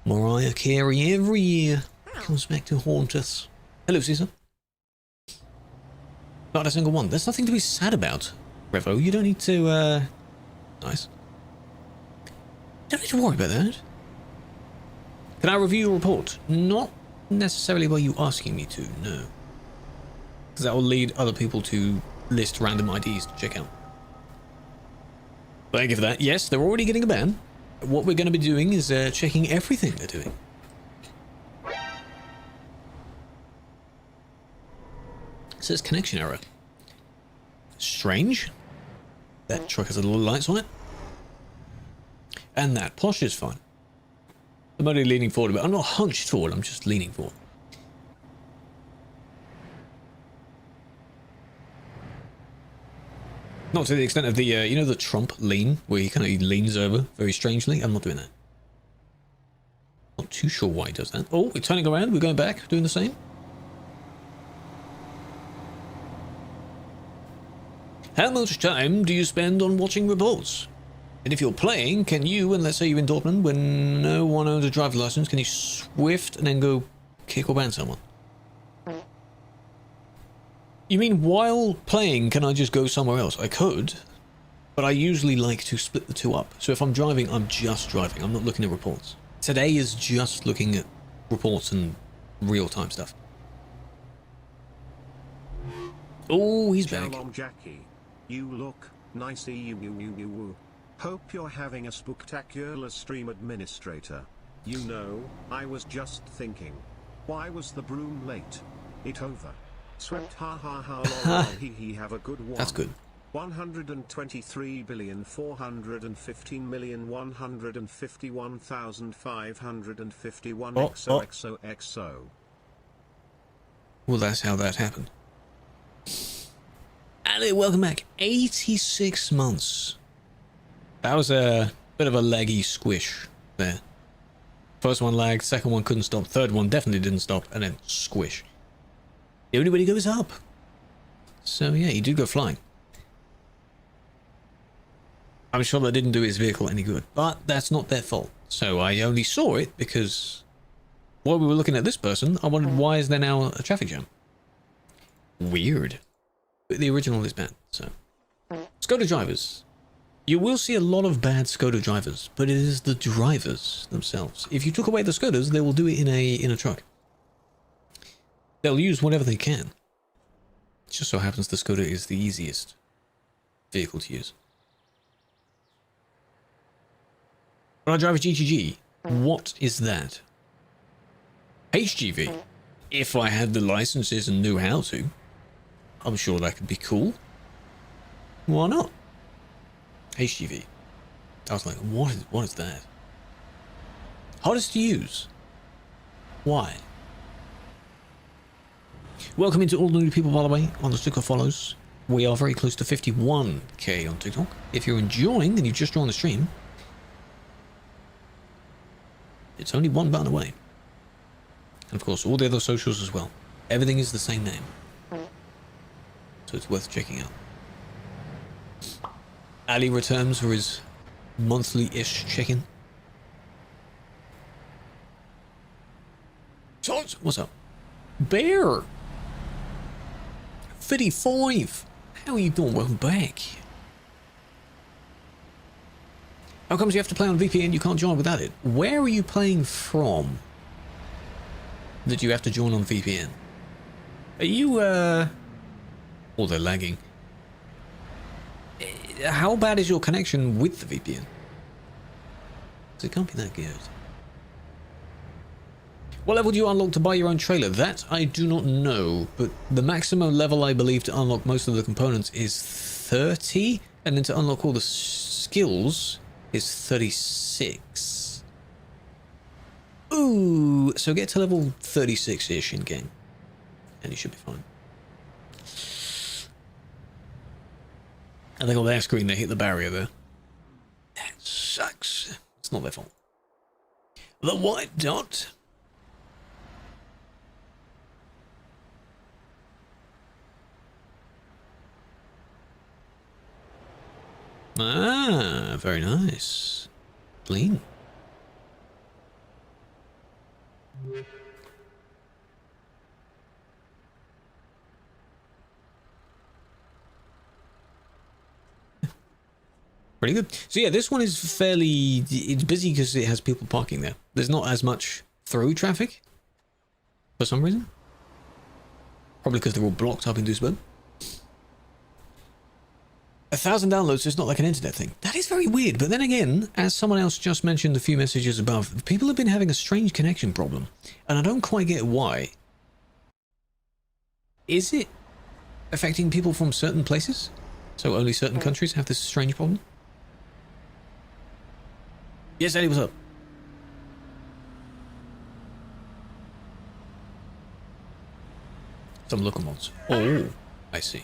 Mariah Carey every year comes back to haunt us. Hello, Caesar. Not a single one. There's nothing to be sad about, Revo. You don't need to, Nice. Don't need to worry about that. Can I review your report? Not necessarily by you asking me to, no. Because that will lead other people to list random IDs to check out. Thank you for that. Yes, they're already getting a ban. What we're going to be doing is checking everything they're doing. It says connection error. Strange. That truck has a little lights on it. And that posh is fine. I'm only leaning forward a bit. I'm not hunched forward, I'm just leaning forward. Not to the extent of the, you know the Trump lean, where he kind of leans over very strangely? I'm not doing that. Not too sure why he does that. Oh, we're turning around, we're going back, doing the same. How much time do you spend on watching reports? And if you're playing, can you, and let's say you're in Dortmund, when no one owns a driver's license, can you swift and then go kick or ban someone? You mean while playing, can I just go somewhere else? I could, but I usually like to split the two up. So if I'm driving, I'm just driving. I'm not looking at reports. Today is just looking at reports and real-time stuff. Oh, he's back. Shalom, Jackie. You look nice. You. Hope you're having a spectacular stream, administrator. You know, I was just thinking, why was the broom late? It over. Swept, ha ha ha, lol, he have a good one. That's good. 123,415,151,551 XOXOXO. Well, that's how that happened. Ali, welcome back. 86 months. That was a bit of a laggy squish there. First one lagged, second one couldn't stop, third one definitely didn't stop, and then squish. The only way to go is up. So yeah, he did go flying. I'm sure that didn't do his vehicle any good, but that's not their fault. So I only saw it because while we were looking at this person, I wondered why is there now a traffic jam? Weird. But the original is bad, so. Skoda drivers. You will see a lot of bad Skoda drivers, but it is the drivers themselves. If you took away the Skodas, they will do it in a truck. They'll use whatever they can. It just so happens the Skoda is the easiest vehicle to use. When I drive a GTG, what is that? HGV. If I had the licenses and knew how to, I'm sure that could be cool. Why not? HGV. I was like, what is that? Hardest to use. Why? Welcome into all the new people, by the way, on the TikTok follows. We are very close to 51k on TikTok. If you're enjoying and you've just joined the stream, it's only one button away. And of course, all the other socials as well. Everything is the same name. So it's worth checking out. Ali returns for his monthly-ish check-in. What's up? Bear! 55! How are you doing? Welcome back. How comes you have to play on VPN? You can't join without it. Where are you playing from that you have to join on VPN? Are you, oh, they're lagging. How bad is your connection with the VPN? Because it can't be that good. What level do you unlock to buy your own trailer? That I do not know, but the maximum level I believe to unlock most of the components is 30, and then to unlock all the skills is 36. Ooh, so get to level 36-ish in game, and you should be fine. And they got their screen, they hit the barrier there. That sucks. It's not their fault. The white dot. Ah, very nice. Clean. Pretty good. So yeah, this one is fairly... It's busy because it has people parking there. There's not as much through traffic for some reason. Probably because they're all blocked up in Duisburg. 1,000 downloads, so it's not like an internet thing. That is very weird, but then again, as someone else just mentioned a few messages above, people have been having a strange connection problem, and I don't quite get why. Is it affecting people from certain places? So only certain countries have this strange problem? Yes, Eddie, what's up? Some local mods. Oh, I see.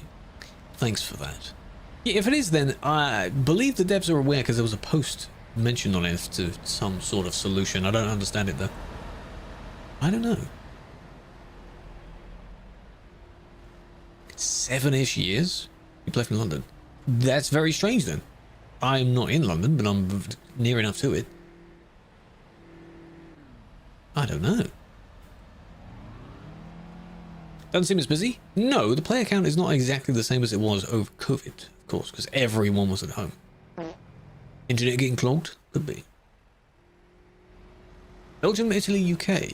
Thanks for that. Yeah, if it is, then I believe the devs are aware because there was a post mentioned on it to some sort of solution. I don't understand it though. I don't know. 7-ish years? You play from London? That's very strange then. I'm not in London, but I'm near enough to it. I don't know. Doesn't seem as busy? No, the player count is not exactly the same as it was over COVID, of course, because everyone was at home. Internet getting clogged? Could be. Belgium, Italy, UK.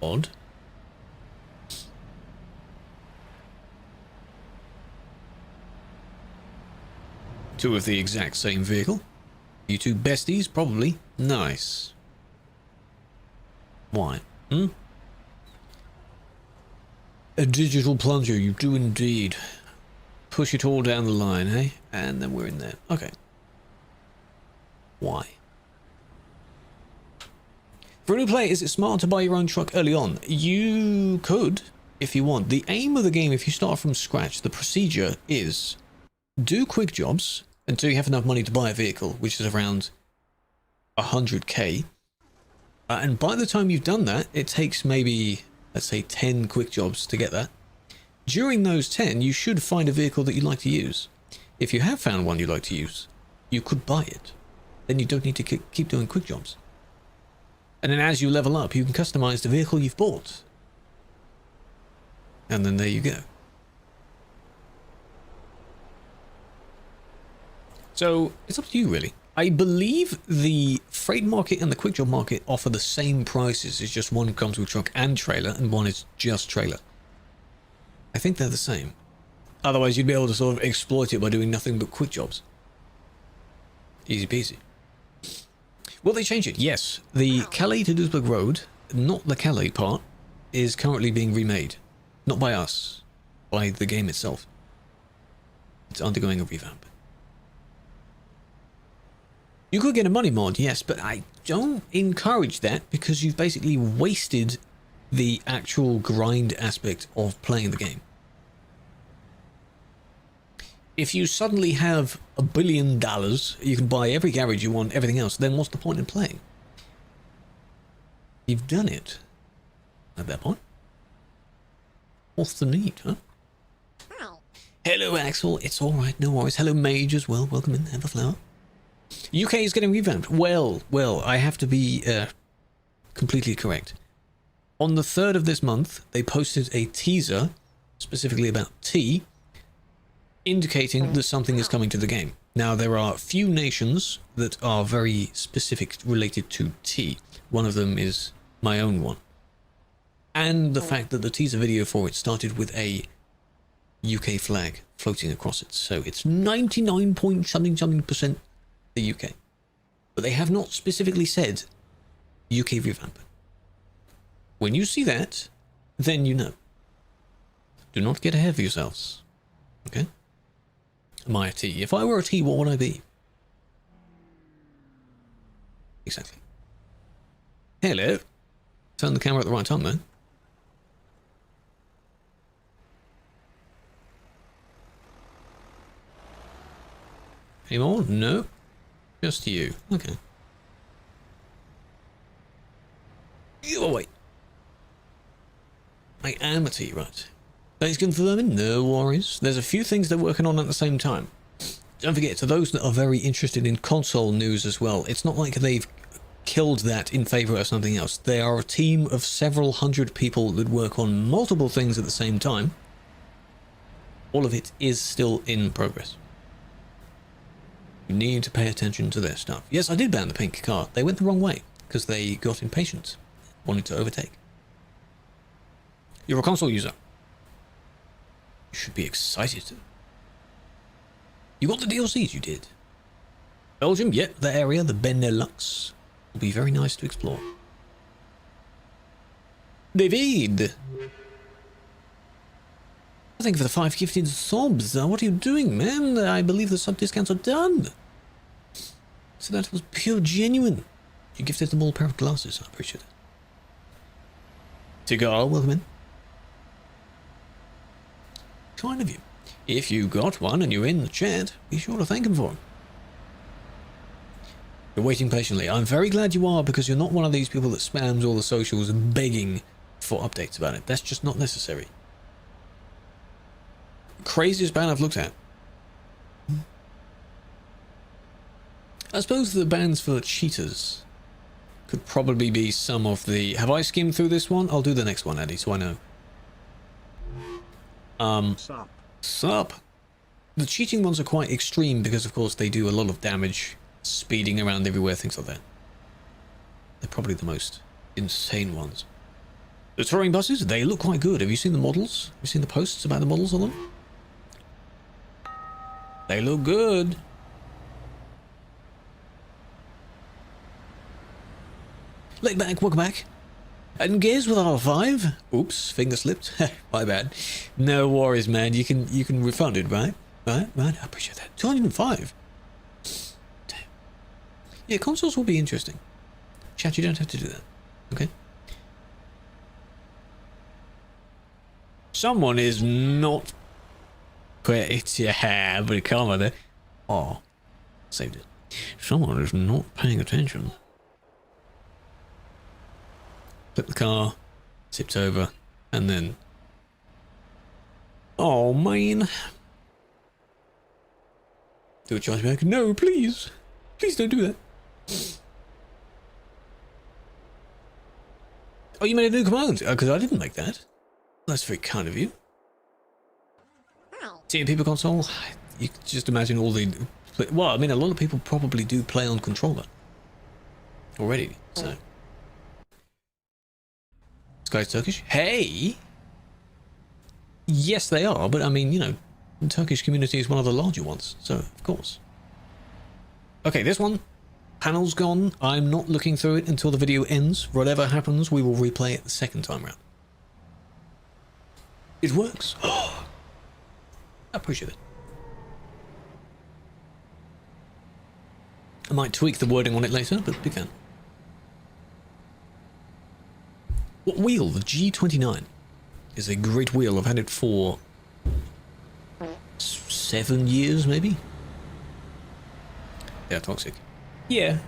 Odd. Two of the exact same vehicle. You two besties, probably. Nice. Why? A digital plunger, you do indeed. Push it all down the line, eh? And then we're in there. Okay. Why? For a new player, is it smart to buy your own truck early on? You could, if you want. The aim of the game, if you start from scratch, the procedure is do quick jobs until you have enough money to buy a vehicle, which is around 100k. And by the time you've done that, it takes maybe, let's say, 10 quick jobs to get that. During those 10, you should find a vehicle that you like to use. If you have found one you like to use, you could buy it. Then you don't need to keep doing quick jobs. And then as you level up, you can customize the vehicle you've bought. And then there you go. So it's up to you, really. I believe the freight market and the quick job market offer the same prices. It's just one comes with truck and trailer, and one is just trailer. I think they're the same. Otherwise, you'd be able to sort of exploit it by doing nothing but quick jobs. Easy peasy. Will they change it? Yes. The Calais to Duisburg Road, not the Calais part, is currently being remade. Not by us, by the game itself. It's undergoing a revamp. You could get a money mod, yes, but I don't encourage that because you've basically wasted the actual grind aspect of playing the game. If you suddenly have $1 billion, you can buy every garage you want, everything else, then what's the point in playing? You've done it at that point. What's the need, huh? Hello, Axel. It's all right, no worries. Hello, Mage as well. Welcome in, have a flower. UK is getting revamped. Well, I have to be completely correct. On the 3rd of this month, they posted a teaser specifically about tea, indicating that something is coming to the game. Now, there are few nations that are very specific related to tea. One of them is my own one. And the fact that the teaser video for it started with a UK flag floating across it. So it's 99 point something% the UK. But they have not specifically said UK revamp. When you see that, then you know. Do not get ahead of yourselves. Okay? Am I a T? If I were a T, what would I be? Exactly. Hello. Turn the camera at the right time, though. Any more? No. Just you. Okay. You away. I am a T, right? Base confirming? No worries. There's a few things they're working on at the same time. Don't forget, to those that are very interested in console news as well, it's not like they've killed that in favor of something else. They are a team of several hundred people that work on multiple things at the same time. All of it is still in progress. You need to pay attention to their stuff. Yes, I did ban the pink car. They went the wrong way because they got impatient, wanted to overtake. You're a console user. You should be excited. You got the DLCs, you did. Belgium, yep, the area, the Benelux, will be very nice to explore. David! Thank you for the 5 gifted subs. What are you doing, man? I believe the sub discounts are done. So that was pure genuine. You gifted them all a pair of glasses. I appreciate it. Cigar, welcome in. Kind of you. If you got one and you're in the chat, be sure to thank him for it. You're waiting patiently. I'm very glad you are, because you're not one of these people that spams all the socials begging for updates about it. That's just not necessary. Craziest ban I've looked at. I suppose the bans for cheaters could probably be some of the... Have I skimmed through this one? I'll do the next one, Eddie, so I know. Sup. The cheating ones are quite extreme because, of course, they do a lot of damage, speeding around everywhere, things like that. They're probably the most insane ones. The touring buses, they look quite good. Have you seen the models? Have you seen the posts about the models on them? They look good. Laid back, welcome back. And Gears with R5. Oops, finger slipped. My bad. No worries, man. You can refund it, right? Right. I appreciate that. 205. Damn. Yeah, consoles will be interesting. Chat, you don't have to do that. Okay. Someone is not. It's your hair, but come on there. Oh, saved it. Someone is not paying attention. Flip the car, tipped over, and then... Oh, man. Do a charge back. No, please. Please don't do that. Oh, you made a new command? Because I didn't make that. That's very kind of you. Seeing people console, you can just imagine all the... Well, I mean, a lot of people probably do play on controller. Already, so... This guy's Turkish? Hey! Yes, they are, but I mean, you know, the Turkish community is one of the larger ones, so of course. Okay, this one, panel's gone. I'm not looking through it until the video ends. Whatever happens, we will replay it the second time round. It works. I appreciate it. I might tweak the wording on it later, but big fan. What wheel? The G29 is a great wheel. I've had it for 7 years, maybe. They're toxic. Yeah,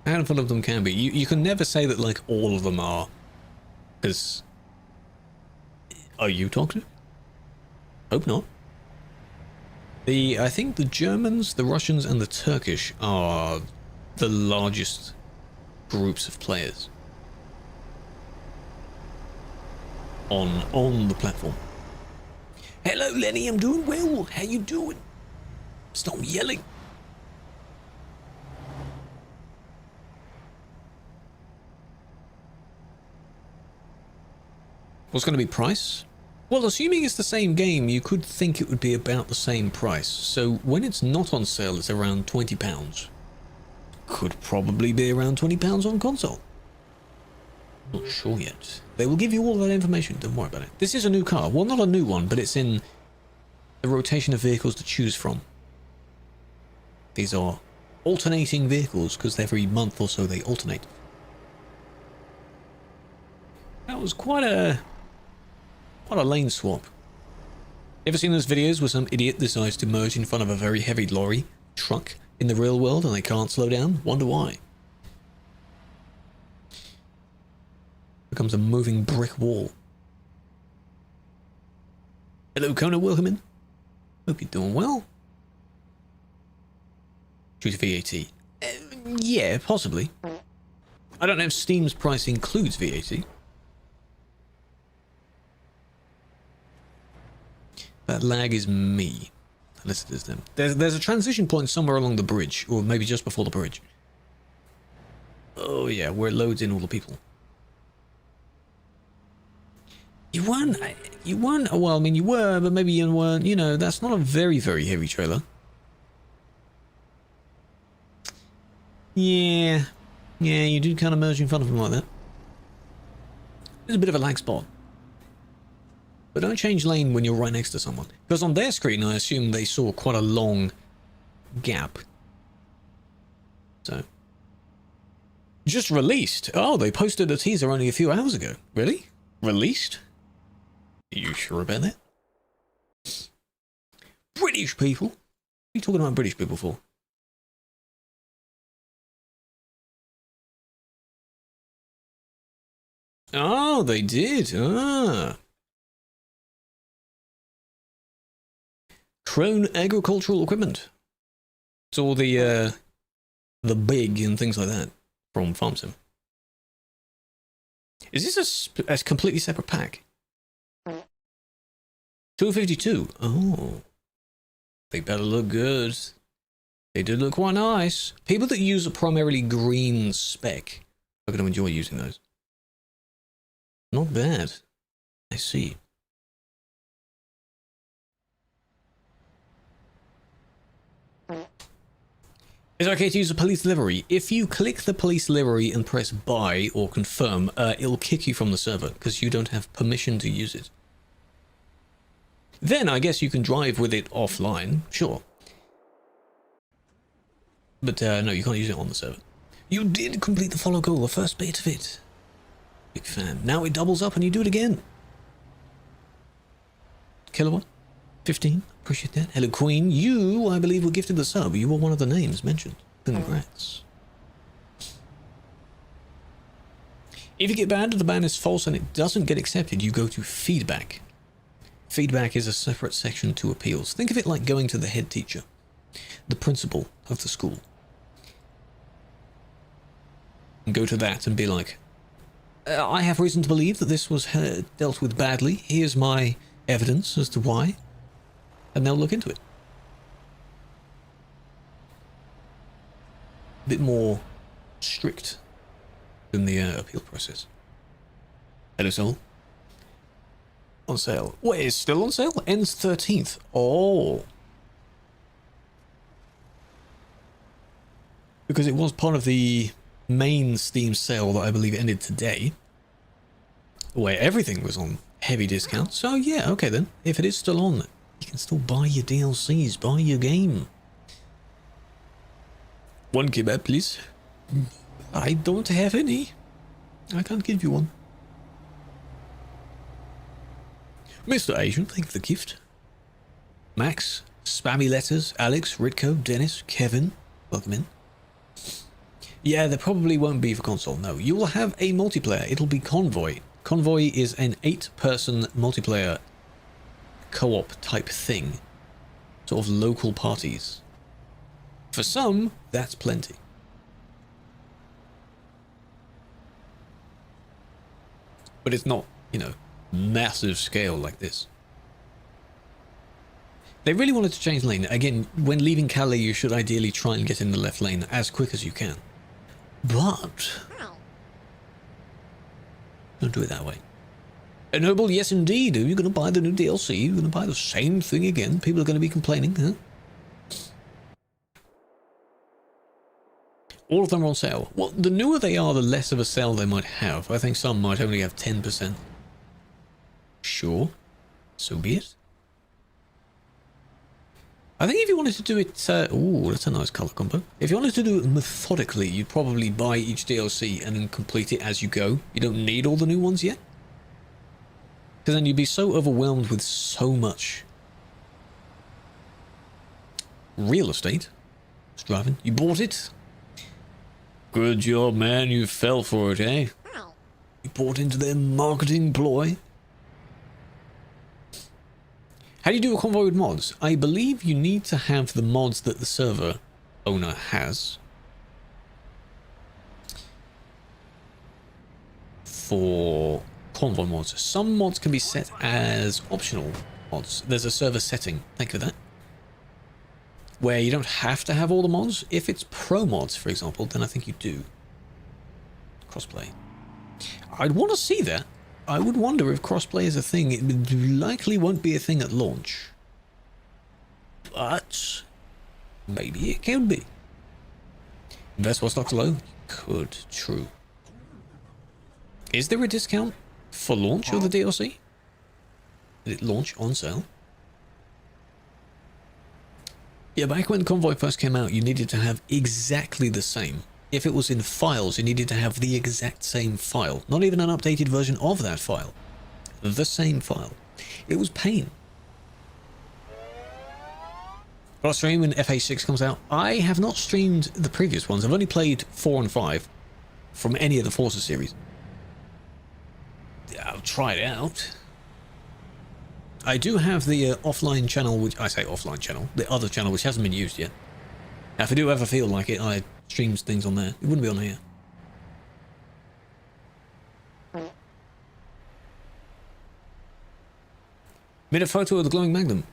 a handful of them can be. You can never say that like all of them are, because are you toxic? Hope not. I think the Germans, the Russians, and the Turkish are the largest groups of players on the platform. Hello, Lenny. I'm doing well. How you doing? Stop yelling. What's going to be price? Well, assuming it's the same game, you could think it would be about the same price. So when it's not on sale, it's around £20. Could probably be around £20 on console. Not sure yet. They will give you all that information, don't worry about it. This is a new car. Well, not a new one, but it's in the rotation of vehicles to choose from. These are alternating vehicles, because every month or so they alternate. That was quite a lane swap. Ever seen those videos where some idiot decides to merge in front of a very heavy lorry truck in the real world and they can't slow down? Wonder why. Becomes a moving brick wall. Hello, Kona, welcome in. Hope you're doing well. Choose VAT. Yeah, possibly. I don't know if Steam's price includes VAT. That lag is me. Unless it is them. There's a transition point somewhere along the bridge, or maybe just before the bridge. Oh yeah, where it loads in all the people. You weren't, well, I mean you were, but maybe you weren't, you know, that's not a very, very heavy trailer. Yeah, you do kind of merge in front of him like that. There's a bit of a lag spot. But don't change lane when you're right next to someone. Because on their screen, I assume they saw quite a long gap. So. Just released. Oh, they posted a teaser only a few hours ago. Really? Released? Are you sure about that? British people? What are you talking about British people for? Oh, they did. Ah. Krew agricultural equipment. It's all the big and things like that from FarmSim. Is this a completely separate pack? 252. Oh. They better look good. They did look quite nice. People that use a primarily green spec are going to enjoy using those. Not bad. I see. Is it okay to use a police livery? If you click the police livery and press buy or confirm, it'll kick you from the server because you don't have permission to use it. Then I guess you can drive with it offline, sure. But no, you can't use it on the server. You did complete the follow goal, the first bit of it. Big fan. Now it doubles up and you do it again. Killua, 15. Appreciate that. Hello, Queen. You, I believe, were gifted the sub. You were one of the names mentioned. Congrats. If you get banned, the ban is false and it doesn't get accepted, you go to feedback. Feedback is a separate section to appeals. Think of it like going to the head teacher, the principal of the school. And go to that and be like, I have reason to believe that this was dealt with badly. Here's my evidence as to why. And they'll look into it. A bit more strict than the appeal process. Hello, Soul. On sale. What is still on sale? Ends 13th. Oh. Because it was part of the main Steam sale that I believe ended today. Where everything was on heavy discount. So yeah, okay then. If it is still on, you can still buy your DLCs, buy your game. One kebab, please. I don't have any. I can't give you one. Mr. Asian, thank you for the gift. Max, Spammy Letters, Alex, Ritko, Dennis, Kevin, welcome in. Yeah, there probably won't be for console, no. You will have a multiplayer, it'll be Convoy. Convoy is an 8-person multiplayer co-op type thing. Sort of local parties. For some, that's plenty. But it's not, you know, massive scale like this. They really wanted to change lane. Again, when leaving Calais, you should ideally try and get in the left lane as quick as you can. But don't do it that way. Noble, yes indeed. Are you going to buy the new DLC? You're going to buy the same thing again? People are going to be complaining, huh? All of them are on sale. Well, the newer they are, the less of a sale they might have. I think some might only have 10%. Sure. So be it. I think if you wanted to do it... ooh, that's a nice colour combo. If you wanted to do it methodically, you'd probably buy each DLC and then complete it as you go. You don't need all the new ones yet. Because then you'd be so overwhelmed with so much real estate. It's driving. You bought it. Good job, man. You fell for it, eh? You bought into their marketing ploy. How do you do a convoy with mods? I believe you need to have the mods that the server owner has for convoy mods. Some mods can be set as optional mods. There's a server setting, thank you for that, where you don't have to have all the mods. If it's pro mods, for example, then I think you do. Crossplay. I'd want to see that. I would wonder if crossplay is a thing. It likely won't be a thing at launch. But maybe it can be. Invest while stocks low? Could. True. Is there a discount for launch of the DLC? Did it launch on sale? Yeah, back when Convoy first came out, you needed to have exactly the same. If it was in files, you needed to have the exact same file. Not even an updated version of that file. The same file. It was pain. I'll stream when FA6 comes out. I have not streamed the previous ones. I've only played 4 and 5 from any of the Forza series. I'll try it out. I do have the offline channel, which I say offline channel, the other channel which hasn't been used yet. Now, if I do ever feel like it, I stream things on there. It wouldn't be on here. Made a photo of the glowing magnum.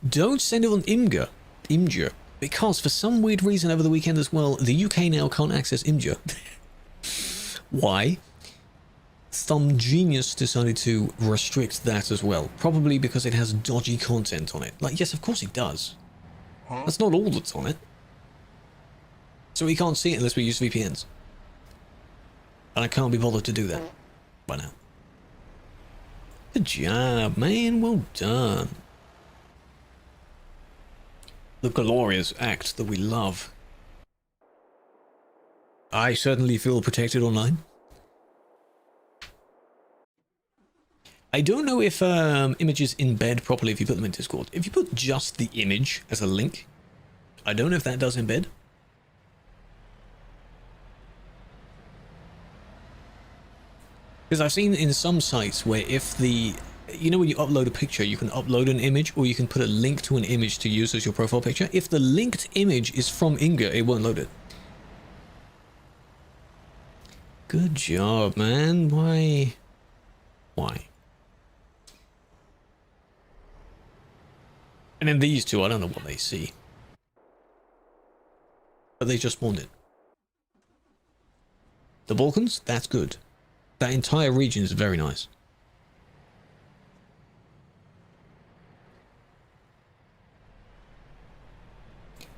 Don't send it on Imgur, because for some weird reason over the weekend as well, the UK now can't access Imgur. Why? Some genius decided to restrict that as well. Probably because it has dodgy content on it. Like, yes, of course it does. That's not all that's on it. So we can't see it unless we use VPNs. And I can't be bothered to do that by now. Good job, man. Well done. The glorious act that we love. I certainly feel protected online. I don't know if images embed properly if you put them in Discord. If you put just the image as a link, I don't know if that does embed. Because I've seen in some sites where if the... You know when you upload a picture, you can upload an image or you can put a link to an image to use as your profile picture. If the linked image is from Inga, it won't load it. Good job, man. Why? And then these two, I don't know what they see. But they just spawned it. The Balkans? That's good. That entire region is very nice.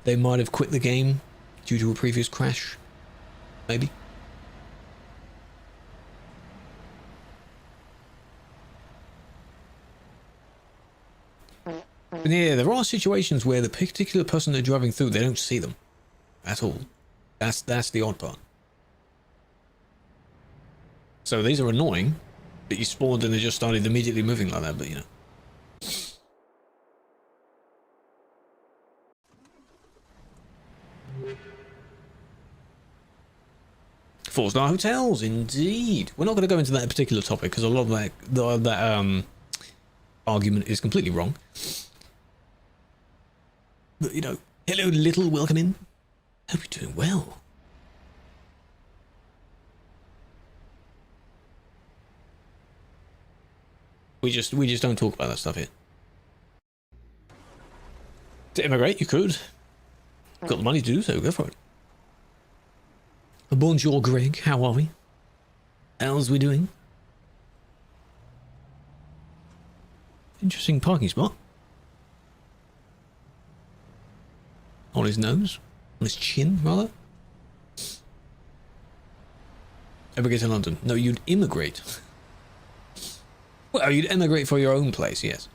They might have quit the game due to a previous crash. Maybe. But yeah, there are situations where the particular person they're driving through, they don't see them at all. That's the odd part. So these are annoying that you spawned and they just started immediately moving like that, but you know. Four-star hotels, indeed. We're not going to go into that particular topic because a lot of that argument is completely wrong. But you know, hello, little, welcome in. Hope you're doing well. We just don't talk about that stuff here. To immigrate, you could. Got the money to do so, go for it. Bonjour, Greg. How are we? How's we doing? Interesting parking spot. On his nose. On his chin, rather. Emigrate to London. No, you'd immigrate. Well, you'd emigrate for your own place, yes.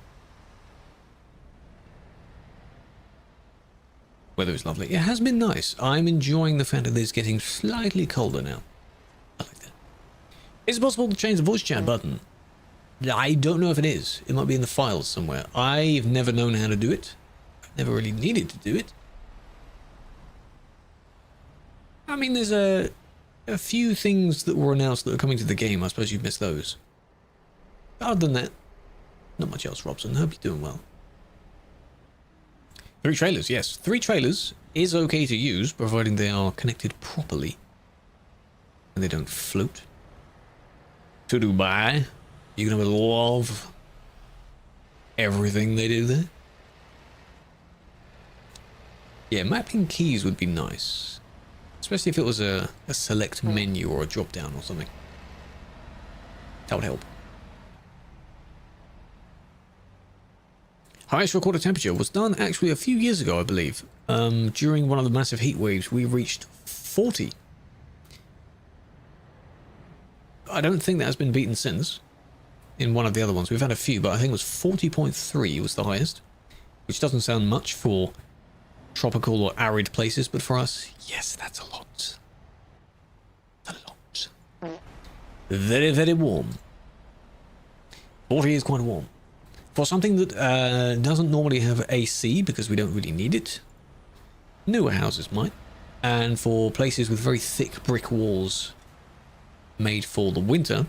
Weather is lovely. It has been nice. I'm enjoying the fact that it's getting slightly colder now. I like that. Is it possible to change the voice chat button? I don't know if it is. It might be in the files somewhere. I've never known how to do it. I've never really needed to do it. I mean, there's a few things that were announced that are coming to the game. I suppose you've missed those. Other than that, not much else, Robson. Hope you're doing well. 3 trailers, yes. 3 trailers is okay to use, providing they are connected properly. And they don't float. To Dubai. You're gonna love everything they do there. Yeah, mapping keys would be nice. Especially if it was a select menu or a drop down or something. That would help. Highest recorded temperature was done actually a few years ago, I believe. During one of the massive heat waves, we reached 40. I don't think that has been beaten since. In one of the other ones. We've had a few, but I think it was 40.3 was the highest. Which doesn't sound much for tropical or arid places, but for us, yes, that's a lot. A lot. Very, very warm. 40 is quite warm. For something that doesn't normally have AC, because we don't really need it, newer houses might. And for places with very thick brick walls made for the winter,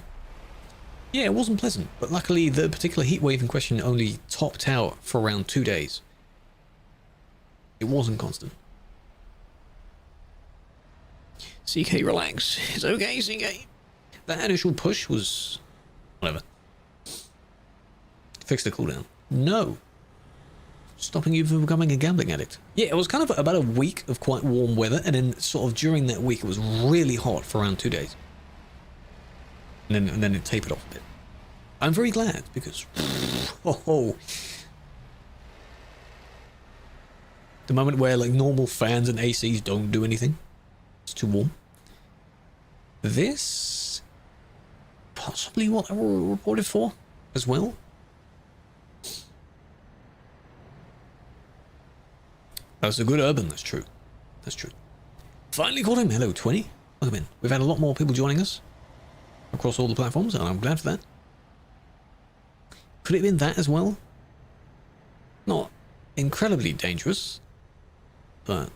yeah, it wasn't pleasant. But luckily, the particular heat wave in question only topped out for around 2 days. It wasn't constant. CK, relax. It's okay, CK. That initial push was... whatever. Fix the cooldown. No. Stopping you from becoming a gambling addict. Yeah, it was kind of about a week of quite warm weather, and then sort of during that week it was really hot for around 2 days. And then it tapered off a bit. I'm very glad, because... oh. The moment where like normal fans and ACs don't do anything. It's too warm. This... possibly what I reported for as well. That's a good urban, that's true. That's true. Finally caught him. Hello, 20. Welcome in. We've had a lot more people joining us across all the platforms, and I'm glad for that. Could it have been that as well? Not incredibly dangerous, but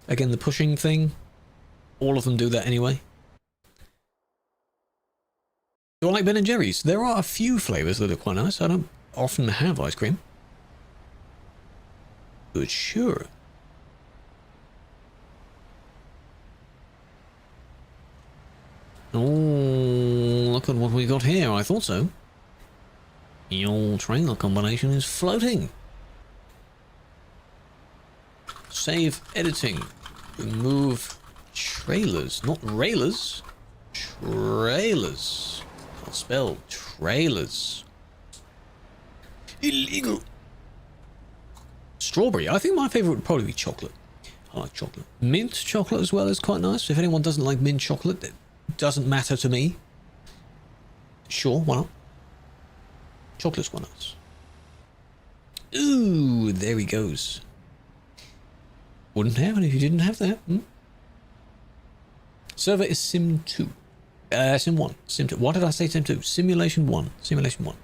again, the pushing thing, all of them do that anyway. Do I like Ben & Jerry's? There are a few flavours that are quite nice. I don't often have ice cream. But sure. Oh, look at what we got here. I thought so. Your trailer combination is floating. Save editing. Remove trailers. Not railers. Trailers. I'll spell trailers. Illegal. Strawberry. I think my favourite would probably be chocolate. I like chocolate. Mint chocolate as well is quite nice. If anyone doesn't like mint chocolate, it doesn't matter to me. Sure, why not? Chocolate's quite nice. Ooh, there he goes. Wouldn't have it if you didn't have that. Server is Sim 2. Sim 1. Sim 2. What did I say Sim 2? Simulation 1. Simulation 1.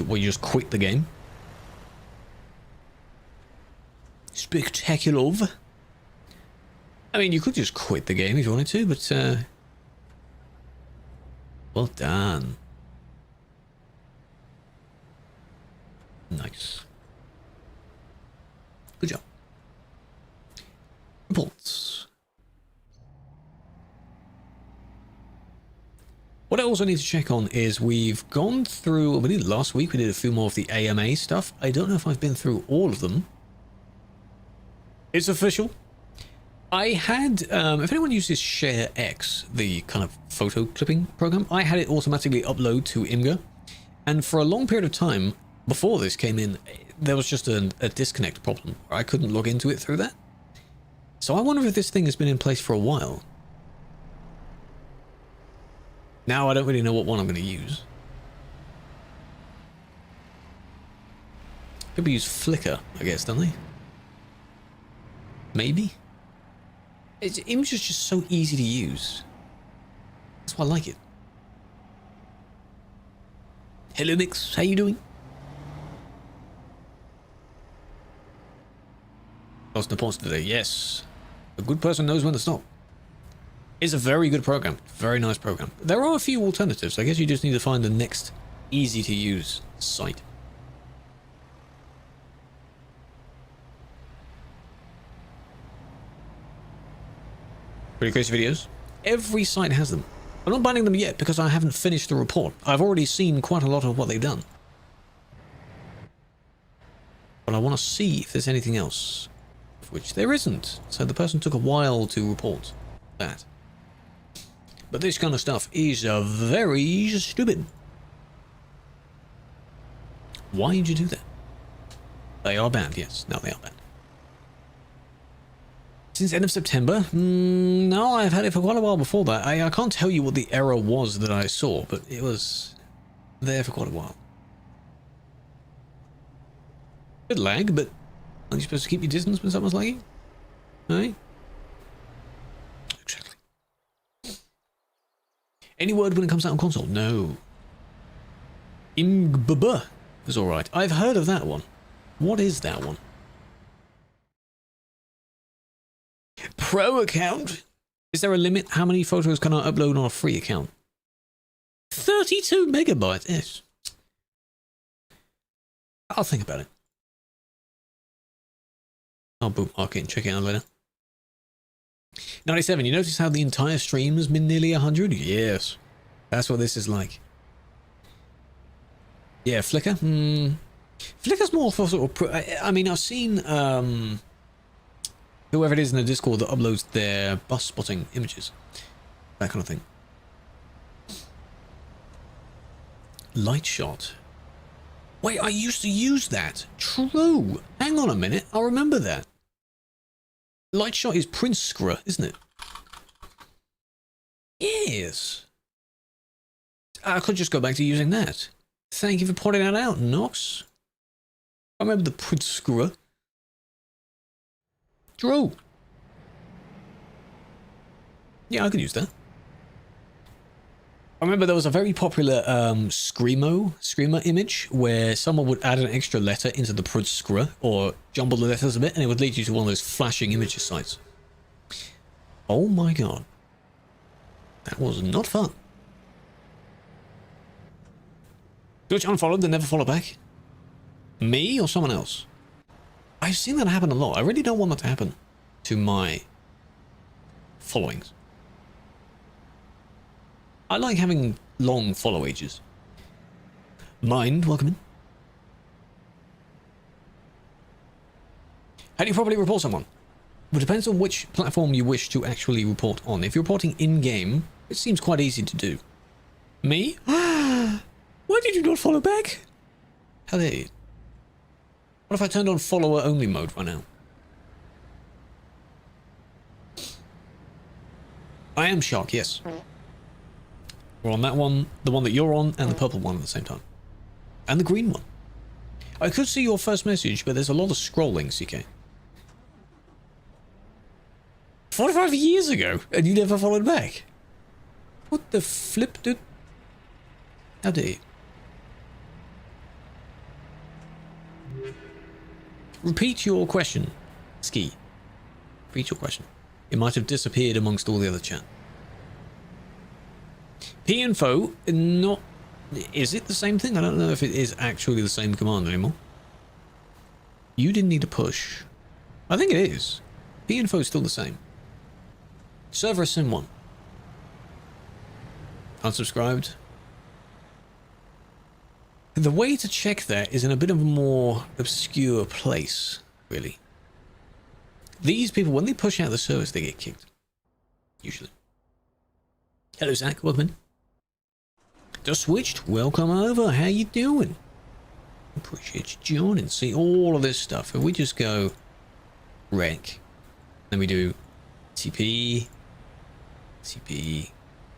Well, you just quit the game. Spectacular. I mean, you could just quit the game if you wanted to, but well done. Nice. Good job. Reports. What also need to check on is we've gone through, we did last week, we did a few more of the AMA stuff. I don't know if I've been through all of them. It's official. I had, if anyone uses ShareX, the kind of photo clipping program, I had it automatically upload to Imgur. And for a long period of time, before this came in, there was just a disconnect problem. I couldn't log into it through that. So I wonder if this thing has been in place for a while. Now I don't really know what one I'm going to use. People use Flickr, I guess, don't they? Maybe? Imgur is just so easy to use. That's why I like it. Hello Mix, how you doing? Lost the points today, yes. A good person knows when to stop. It's a very good program, very nice program. There are a few alternatives, I guess you just need to find the next easy to use site. Pretty crazy videos. Every site has them. I'm not banning them yet because I haven't finished the report. I've already seen quite a lot of what they've done. But I want to see if there's anything else. Which there isn't. So the person took a while to report that. But this kind of stuff is very stupid. Why did you do that? They are banned, yes. No, they are banned. Since end of September? No, I've had it for quite a while before that. I can't tell you what the error was that I saw, but it was there for quite a while. Bit lag, but aren't you supposed to keep your distance when someone's lagging? Right? Exactly. Any word when it comes out on console? No. Imgur is alright. I've heard of that one. What is that one? Pro account? Is there a limit? How many photos can I upload on a free account? 32 megabytes. Yes. I'll think about it. I'll bookmark it and check it out later. 97, you notice how the entire stream has been nearly 100? Yes. That's what this is like. Yeah, Flickr? Flickr's more for sort of... I mean, I've seen... whoever it is in the Discord that uploads their bus spotting images. That kind of thing. Light shot. Wait, I used to use that. True. Hang on a minute. I remember that. Light shot is Prince Krew, isn't it? Yes. I could just go back to using that. Thank you for pointing that out, Nox. I remember the Prince Krew. True. Yeah, I could use that. I remember there was a very popular screamer image where someone would add an extra letter into the Prince Krew or jumble the letters a bit and it would lead you to one of those flashing images sites. Oh my god. That was not fun. Twitch unfollowed, then never follow back? Me or someone else? I've seen that happen a lot. I really don't want that to happen to my followings. I like having long follow ages. Mind, welcome in. How do you properly report someone? Well, it depends on which platform you wish to actually report on. If you're reporting in-game, it seems quite easy to do. Me? Why did you not follow back? How dare you? What if I turned on follower-only mode right now? I am Shark, yes. We're on that one, the one that you're on, and the purple one at the same time. And the green one. I could see your first message, but there's a lot of scrolling, CK. 45 years ago, and you never followed back? What the flip, dude? How dare you? Repeat your question, Ski. Repeat your question. It might have disappeared amongst all the other chat. P-info, not... Is it the same thing? I don't know if it is actually the same command anymore. You didn't need a push. I think it is. P-info is still the same. Server sim 1. Unsubscribed. The way to check that is in a bit of a more obscure place, really. These people, when they push out the service, they get kicked. Usually. Hello, Zach. Welcome in. Just switched. Welcome over. How you doing? Appreciate you joining. See all of this stuff. If we just go rec, then we do TP, TP,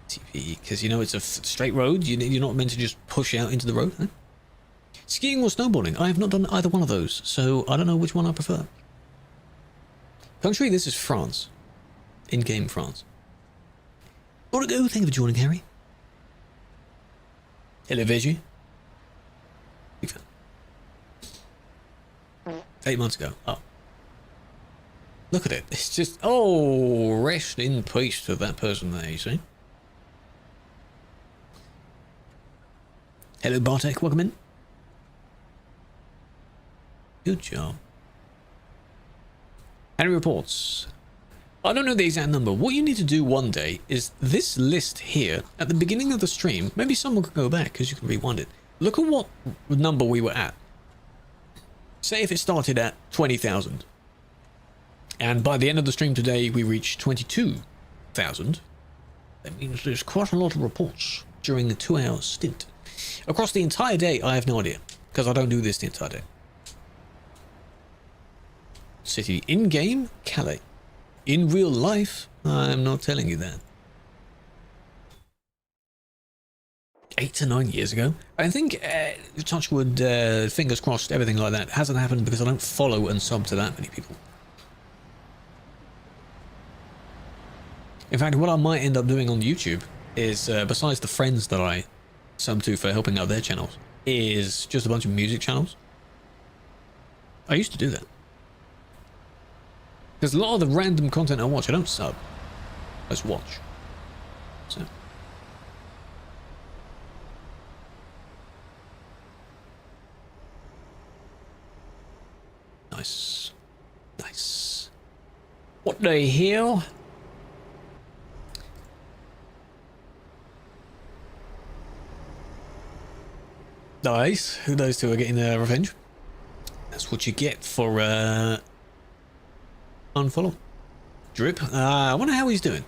TP, because you know it's a straight road. You're not meant to just push out into the road. Huh? Skiing or snowboarding? I have not done either one of those, so I don't know which one I prefer. Country, this is France. In-game France. Gotta go, thank you for joining, Harry. Hello, Veggie. Big fan. 8 months ago. Oh. Look at it. It's just... Oh, rest in peace to that person there, you see. Hello, Bartek. Welcome in. Good job. Henry reports. I don't know the exact number. What you need to do one day is this list here at the beginning of the stream. Maybe someone could go back because you can rewind it. Look at what number we were at. Say if it started at 20,000. And by the end of the stream today, we reached 22,000. That means there's quite a lot of reports during a 2-hour stint. Across the entire day, I have no idea. Because I don't do this the entire day. City in-game, Calais. In real life, I'm not telling you that. 8 to 9 years ago. I think, touchwood, fingers crossed, everything like that hasn't happened because I don't follow and sub to that many people. In fact, what I might end up doing on YouTube is, besides the friends that I sub to for helping out their channels, is just a bunch of music channels. I used to do that. Because a lot of the random content I watch, I don't sub. I just watch. So. Nice. Nice. What the hell? Nice. Who those two are getting revenge? That's what you get for unfollow. Drip. I wonder how he's doing.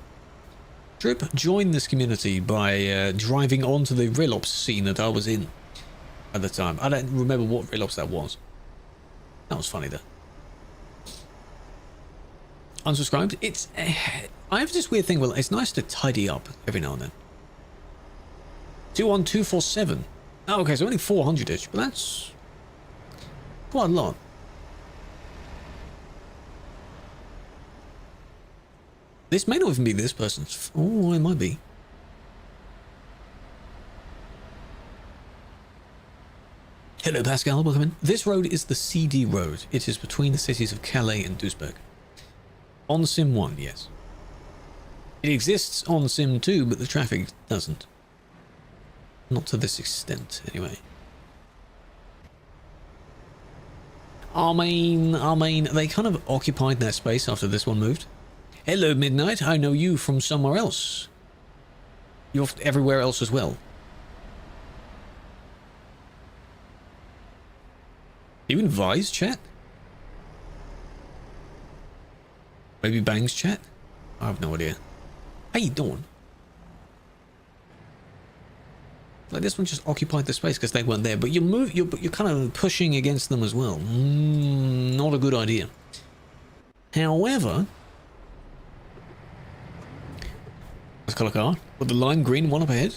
Drip joined this community by driving onto the Rilops scene that I was in at the time. I don't remember what Rilops that was. That was funny though. Unsubscribed. It's I have this weird thing. Well, it's nice to tidy up every now and then. 21247. Oh, okay, so only 400-ish, but that's quite a lot. This may not even be this person's. Oh, it might be. Hello, Pascal. Welcome in. This road is the CD road. It is between the cities of Calais and Duisburg. On Sim 1, yes. It exists on Sim 2, but the traffic doesn't. Not to this extent, anyway. I mean, they kind of occupied their space after this one moved. Hello, Midnight. I know you from somewhere else. You're everywhere else as well. Even Vi's chat? Maybe Bang's chat? I have no idea. How you doing? Like this one just occupied the space because they weren't there, but you're kind of pushing against them as well. Not a good idea. However, let's call a car with the lime green one up ahead.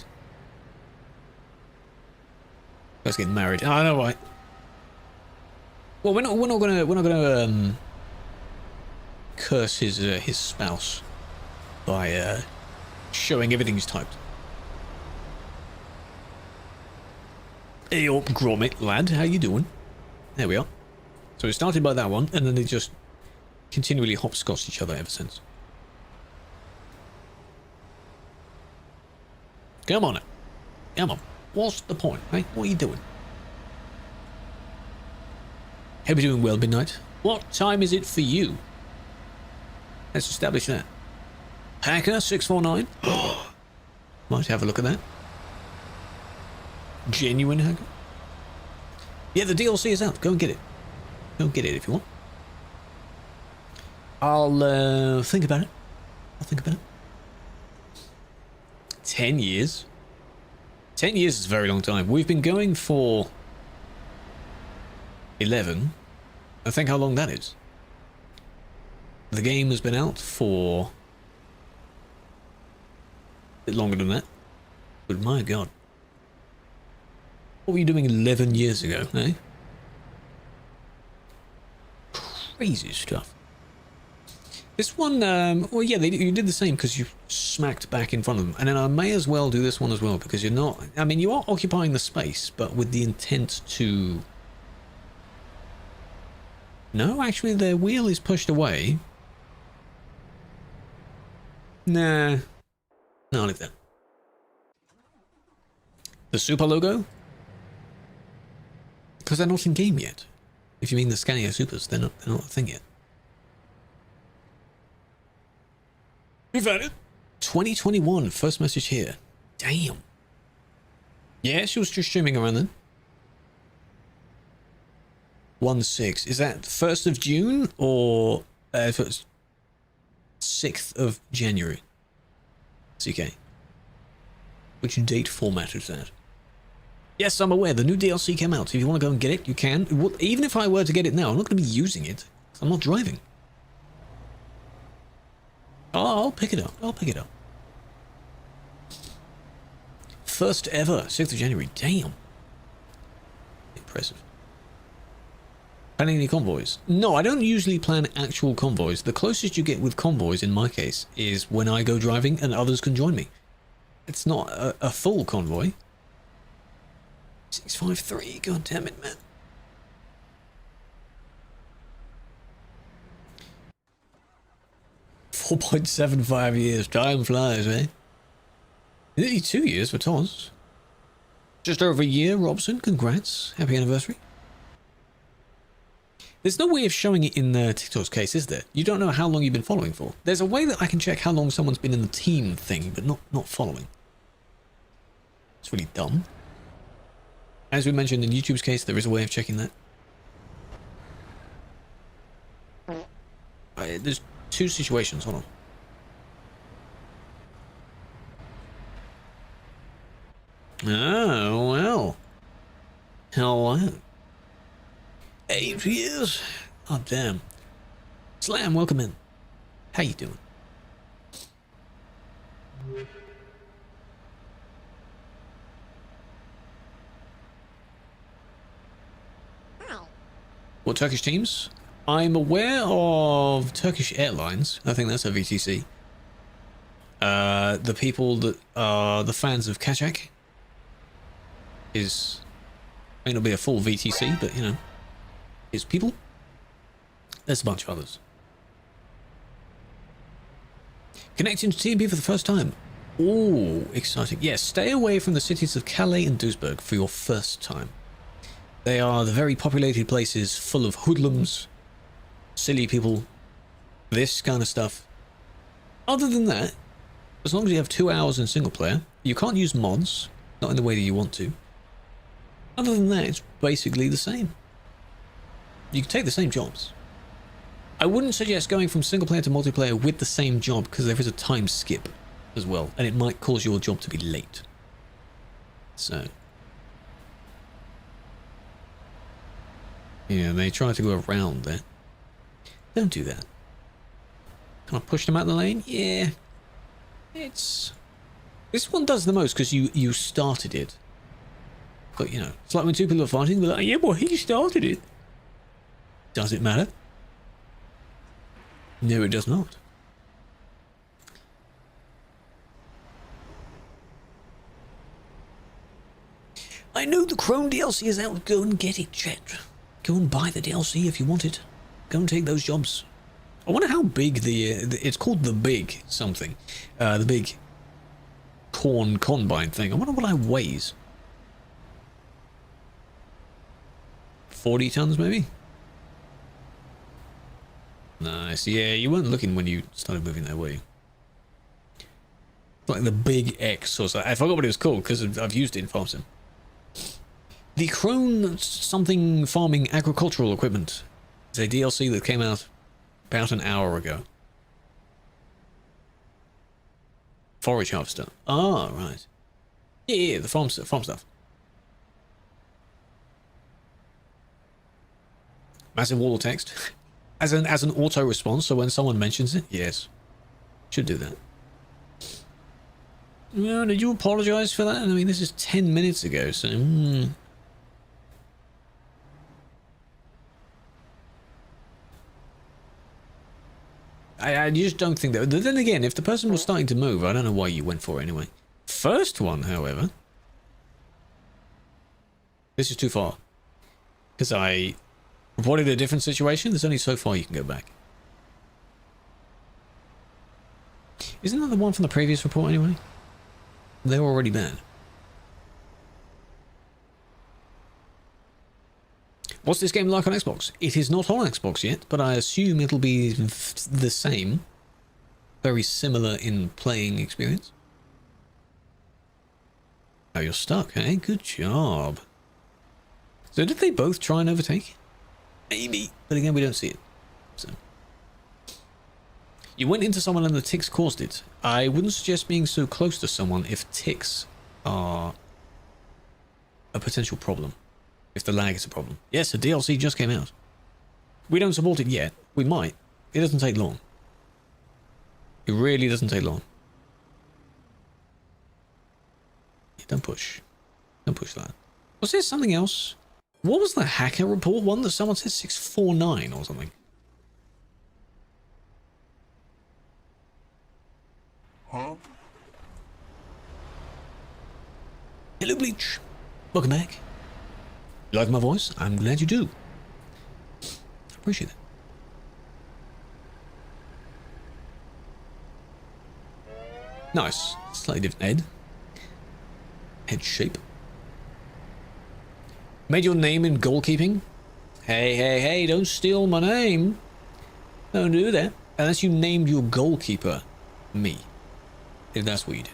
Let's get married. I know, right? Well, we're not gonna curse his spouse by showing everything he's typed. Hey up, Gromit, lad, how you doing? There we are. So it started by that one, and then they just continually hopscotched each other ever since. Come on, come on. What's the point, eh? What are you doing? Hope you're doing well, Midnight. What time is it for you? Let's establish that. Hacker 649. Might have a look at that. Genuine hacker. Yeah, the DLC is out. Go and get it. Go and get it if you want. I'll think about it. I'll think about it. 10 years? 10 years is a very long time. We've been going for 11. I think how long that is. The game has been out for a bit longer than that. But my god. What were you doing 11 years ago, eh? Crazy stuff. This one, well, yeah, you did the same because you smacked back in front of them. And then I may as well do this one as well because you're not... I mean, you are occupying the space, but with the intent to... No, actually, their wheel is pushed away. Nah. No, I'll leave that. The super logo? Because they're not in game yet. If you mean the Scania Supers, they're not a thing yet. We've had it. 2021, first message here. Damn. Yeah, she was just streaming around then. 1/6. Is that 1st of June or 6th of January? CK. Which date format is that? Yes, I'm aware. The new DLC came out. So if you want to go and get it, you can. Even if I were to get it now, I'm not going to be using it. I'm not driving. Oh, I'll pick it up. I'll pick it up. First ever, 6th of January. Damn. Impressive. Planning any convoys? No, I don't usually plan actual convoys. The closest you get with convoys, in my case, is when I go driving and others can join me. It's not a full convoy. 653, god damn it, man. $4.75 years. Time flies, eh? Nearly 2 years for Toz. Just over a year, Robson. Congrats. Happy anniversary. There's no way of showing it in TikTok's case, is there? You don't know how long you've been following for. There's a way that I can check how long someone's been in the team thing, but not following. It's really dumb. As we mentioned in YouTube's case, there is a way of checking that. There's two situations, hold on. Oh, well. Hello. 8 years? Oh, damn. Slam, welcome in. How you doing? What Turkish teams? I'm aware of Turkish Airlines. I think that's a VTC. The people that are the fans of Kaçak may not be a full VTC, but you know, his people. There's a bunch of others. Connecting to TMP for the first time. Oh, exciting. Yes, stay away from the cities of Calais and Duisburg for your first time. They are the very populated places full of hoodlums, silly people, this kind of stuff. Other than that, as long as you have 2 hours in single player, you can't use mods, not in the way that you want to. Other than that, it's basically the same. You can take the same jobs. I wouldn't suggest going from single player to multiplayer with the same job because there is a time skip as well, and it might cause your job to be late. So... yeah, they try to go around that. Don't do that. Can I push them out the lane? Yeah. This one does the most because you started it. But, you know, it's like when two people are fighting, they're like, yeah, well, he started it. Does it matter? No, it does not. I know the Chrome DLC is out. Go and get it, chat. Go and buy the DLC if you want it. Go and take those jobs. I wonder how big it's called the big something. The big corn combine thing. I wonder what that weighs. 40 tons maybe? Nice. Yeah, you weren't looking when you started moving there, were you? Like the big X or something. I forgot what it was called because I've used it in Farm Sim. The Krone something farming agricultural equipment. It's a DLC that came out about an hour ago. Forage harvester. Ah, right. Yeah, the farm stuff. Massive wall of text. As an auto response, so when someone mentions it, yes. Should do that. Well, did you apologize for that? I mean, this is 10 minutes ago, so... I just don't think that... Then again, if the person was starting to move, I don't know why you went for it anyway. First one, however... This is too far. Because I reported a different situation. There's only so far you can go back. Isn't that the one from the previous report anyway? They were already banned. What's this game like on Xbox? It is not on Xbox yet, but I assume it'll be the same. Very similar in playing experience. Oh, you're stuck, eh? Good job. So did they both try and overtake? Maybe. But again, we don't see it. So. You went into someone and the ticks caused it. I wouldn't suggest being so close to someone if ticks are a potential problem. If the lag is a problem. Yes, the DLC just came out. We don't support it yet. We might. It doesn't take long. It really doesn't take long. Yeah, don't push. Don't push that. Was there something else? What was the hacker report one that someone said 649 or something? Huh? Hello, Bleach. Welcome back. You like my voice? I'm glad you do. Appreciate it. Nice. Slightly different head. Head shape. Made your name in goalkeeping? Hey, hey, hey, don't steal my name. Don't do that. Unless you named your goalkeeper me. If that's what you did.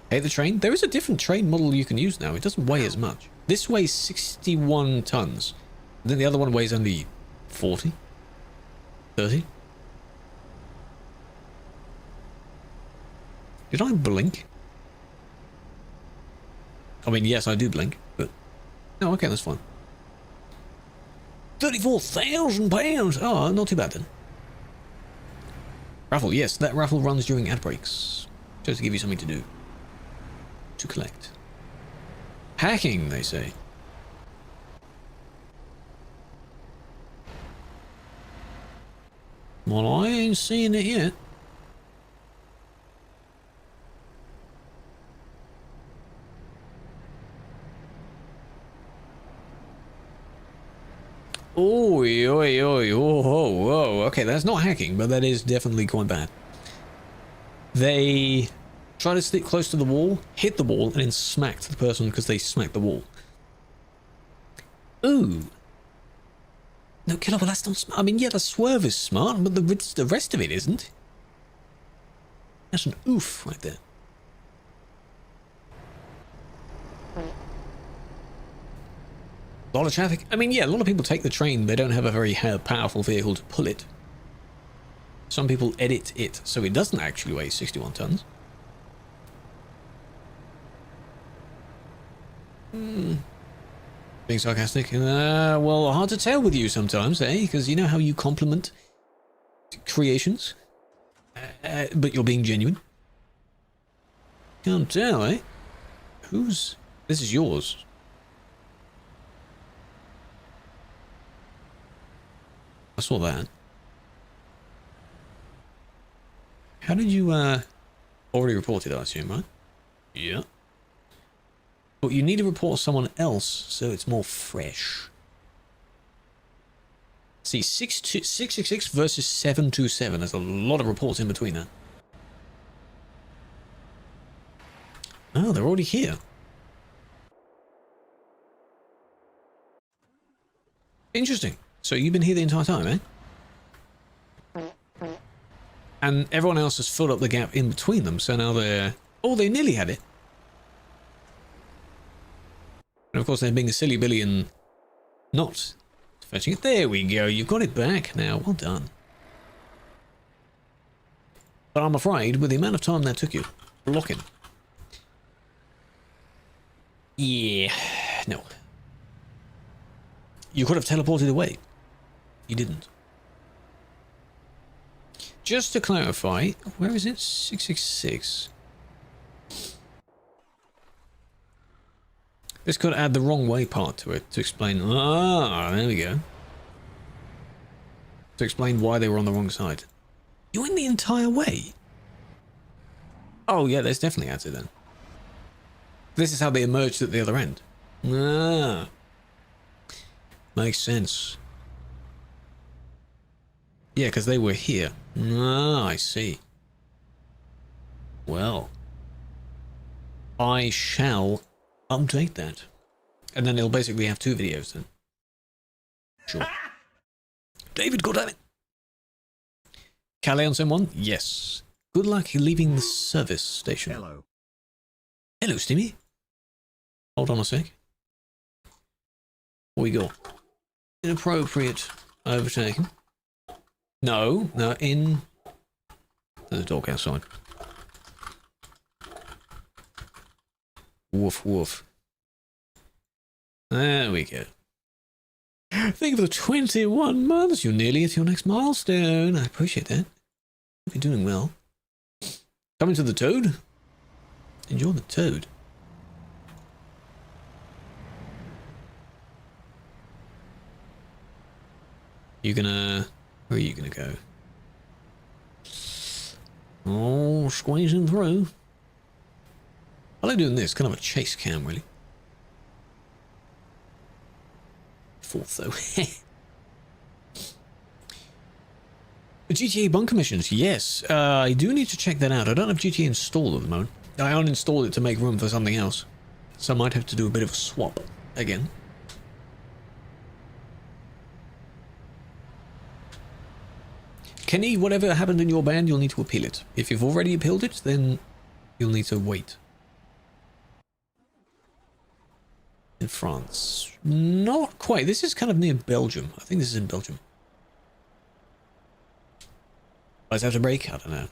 Hey, the train? There is a different train model you can use now. It doesn't weigh as much. This weighs 61 tons. Then the other one weighs only 40? 30? Did I blink? I mean, yes, I do blink, but... No, okay, that's fine. £34,000! Oh, not too bad then. Raffle, yes, that raffle runs during ad breaks. Just to give you something to do. To collect. Hacking, they say. Well, I ain't seen it yet. Oi, oi, oi, oh, whoa. Okay, that's not hacking, but that is definitely quite bad. They tried to stick close to the wall, hit the wall, and then smacked the person because they smacked the wall. Ooh. No, Killua, but that's not smart. I mean, yeah, the swerve is smart, but the rest of it isn't. That's an oof right there. A lot of traffic. I mean, yeah, a lot of people take the train. They don't have a very powerful vehicle to pull it. Some people edit it so it doesn't actually weigh 61 tons. Being sarcastic? Well, hard to tell with you sometimes, eh? Because you know how you compliment creations? But you're being genuine. Can't tell, eh? Whose? This is yours. I saw that. How did you, already report it, I assume, right? Yeah. But you need to report someone else so it's more fresh. See, 666 versus 727. There's a lot of reports in between that. Oh, they're already here. Interesting. So you've been here the entire time, eh? And everyone else has filled up the gap in between them, so now they're Oh, they nearly had it. And of course they're being a silly Billy and not fetching it. There we go. You've got it back now. Well done. But I'm afraid with the amount of time that took you blocking. Yeah. No. You could have teleported away. You didn't. Just to clarify, where is it? 666. This could add the wrong way part to it to explain. Ah, there we go. To explain why they were on the wrong side. You went the entire way? Oh yeah, this definitely adds it then. This is how they emerged at the other end. Ah. Makes sense. Yeah, because they were here. Ah, I see. Well. I shall update that. And then it'll basically have 2 videos then. Sure. David, God damn it. Calais on someone? Yes. Good luck leaving the service station. Hello. Hello, Stimmy. Hold on a sec. What we got? Inappropriate overtaking. No, in... There's a dog outside. Woof, woof. There we go. Thank you for the 21 months. You're nearly at your next milestone. I appreciate that. Hope you're doing well. Coming to the toad? Enjoy the toad. You gonna... Where are you gonna go? Oh, squeezing through. I like doing this, kind of a chase cam, really. Fourth, though. The GTA bunker missions, yes. I do need to check that out. I don't have GTA installed at the moment. I uninstalled it to make room for something else. So I might have to do a bit of a swap again. Kenny, whatever happened in your band, you'll need to appeal it. If you've already appealed it, then you'll need to wait. In France. Not quite. This is kind of near Belgium. I think this is in Belgium. Why does it have to break? I don't know.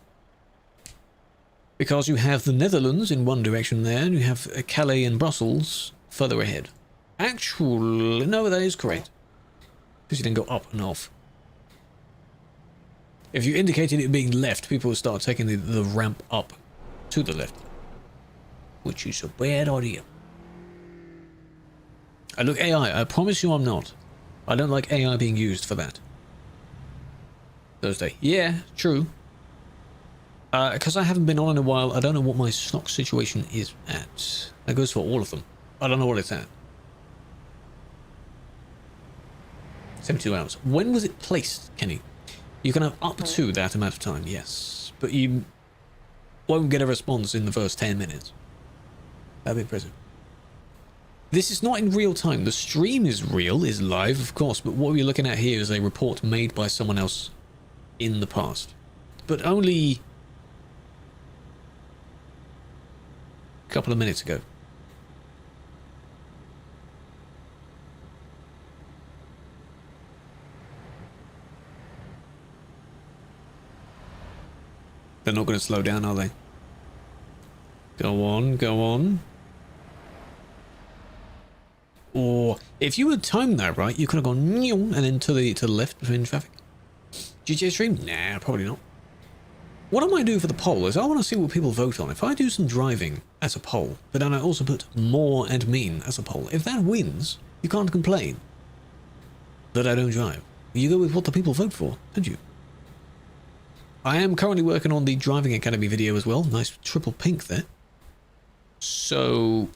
Because you have the Netherlands in one direction there, and you have Calais and Brussels further ahead. Actually, no, that is correct. Because you then go up and off. If you indicated it being left, people will start taking the ramp up to the left. Which is a bad idea. I look AI, I promise you I'm not. I don't like AI being used for that. Thursday. Yeah, true. Because I haven't been on in a while, I don't know what my stock situation is at. That goes for all of them. I don't know what it's at. 72 hours. When was it placed, Kenny? You can have up to that amount of time, yes. But you won't get a response in the first 10 minutes. That'd be impressive. This is not in real time. The stream is real, is live, of course, but what we're looking at here is a report made by someone else in the past. But only a couple of minutes ago. They're not going to slow down, are they? Go on, go on. Or if you had timed that right, you could have gone and then to the left between traffic. GTA stream? Nah, probably not. What I might do for the poll is I want to see what people vote on. If I do some driving as a poll, but then I also put more and mean as a poll, if that wins, you can't complain that I don't drive. You go with what the people vote for, don't you? I am currently working on the Driving Academy video as well. Nice triple pink there. So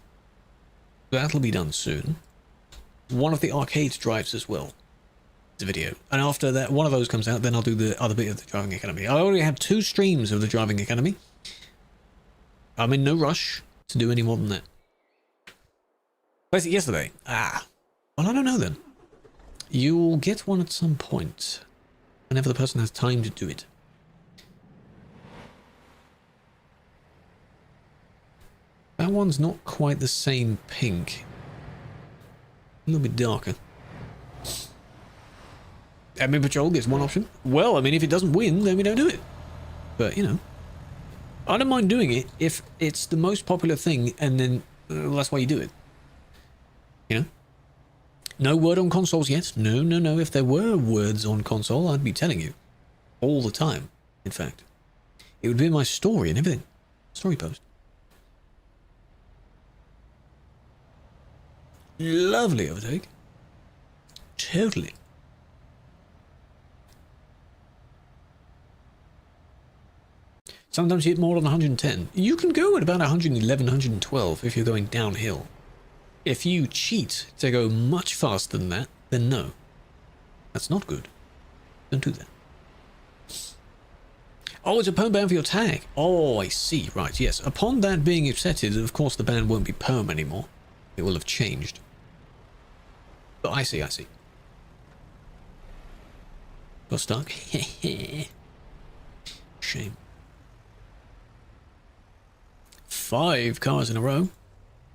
that'll be done soon. One of the arcade drives as well. The video. And after that, one of those comes out, then I'll do the other bit of the Driving Academy. I already have 2 streams of the Driving Academy. I'm in no rush to do any more than that. Placed it yesterday. Ah. Well, I don't know then. You'll get one at some point. Whenever the person has time to do it. That one's not quite the same pink. A little bit darker. Admin Patrol gets one option. Well, I mean, if it doesn't win, then we don't do it. But, you know, I don't mind doing it if it's the most popular thing, and then that's why you do it. You know? No word on consoles yet. No, no, no. If there were words on console, I'd be telling you. All the time, in fact. It would be in my story and everything. Story post. Lovely overtake. Totally. Sometimes you hit more than 110. You can go at about 111, 112 if you're going downhill. If you cheat to go much faster than that, then no. That's not good. Don't do that. Oh, it's a perm ban for your tag. Oh, I see. Right, yes. Upon that being accepted, of course the ban won't be perm anymore. It will have changed. But I see, I see. Got stuck? Shame. 5 cars in a row.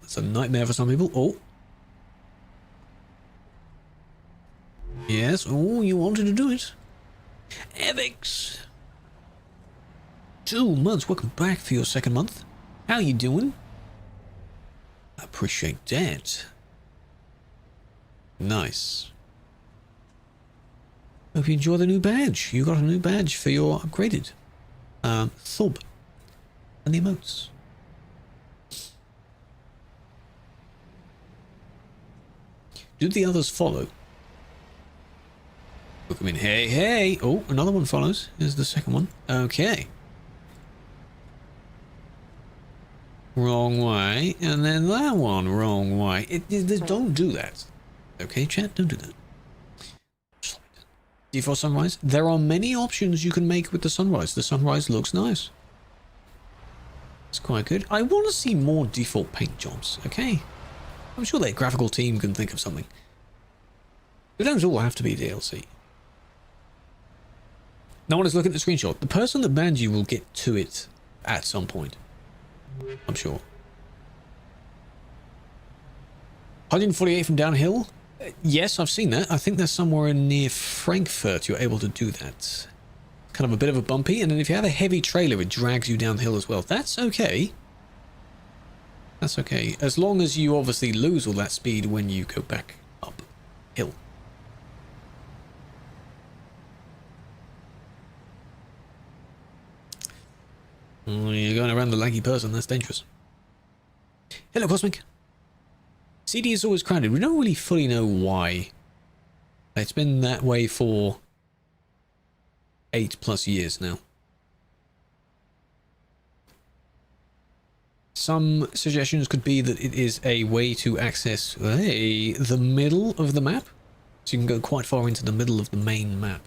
That's a nightmare for some people. Oh. Yes. Oh, you wanted to do it. Evix. 2 months. Welcome back for your second month. How you doing? I appreciate that. Nice. Hope you enjoy the new badge. You got a new badge for your upgraded Thub and the emotes. Do the others follow? Look at me. Hey, hey. Oh, another one follows. Here's the second one. Okay. Wrong way. And then that one wrong way. Don't do that. Okay, chat? Don't do that. Default sunrise. There are many options you can make with the sunrise. The sunrise looks nice. It's quite good. I want to see more default paint jobs, okay? I'm sure their graphical team can think of something. It don't all have to be DLC. No one is looking at the screenshot. The person that banned you will get to it at some point. I'm sure. 148 from downhill? Yes, I've seen that. I think there's somewhere near Frankfurt you're able to do that. Kind of a bit of a bumpy, and then if you have a heavy trailer, it drags you downhill as well. That's okay. That's okay. As long as you obviously lose all that speed when you go back uphill. Oh, you're going around the laggy person. That's dangerous. Hello, Cosmic. CD is always crowded. We don't really fully know why. It's been that way for 8+ years now. Some suggestions could be that it is a way to access the middle of the map. So you can go quite far into the middle of the main map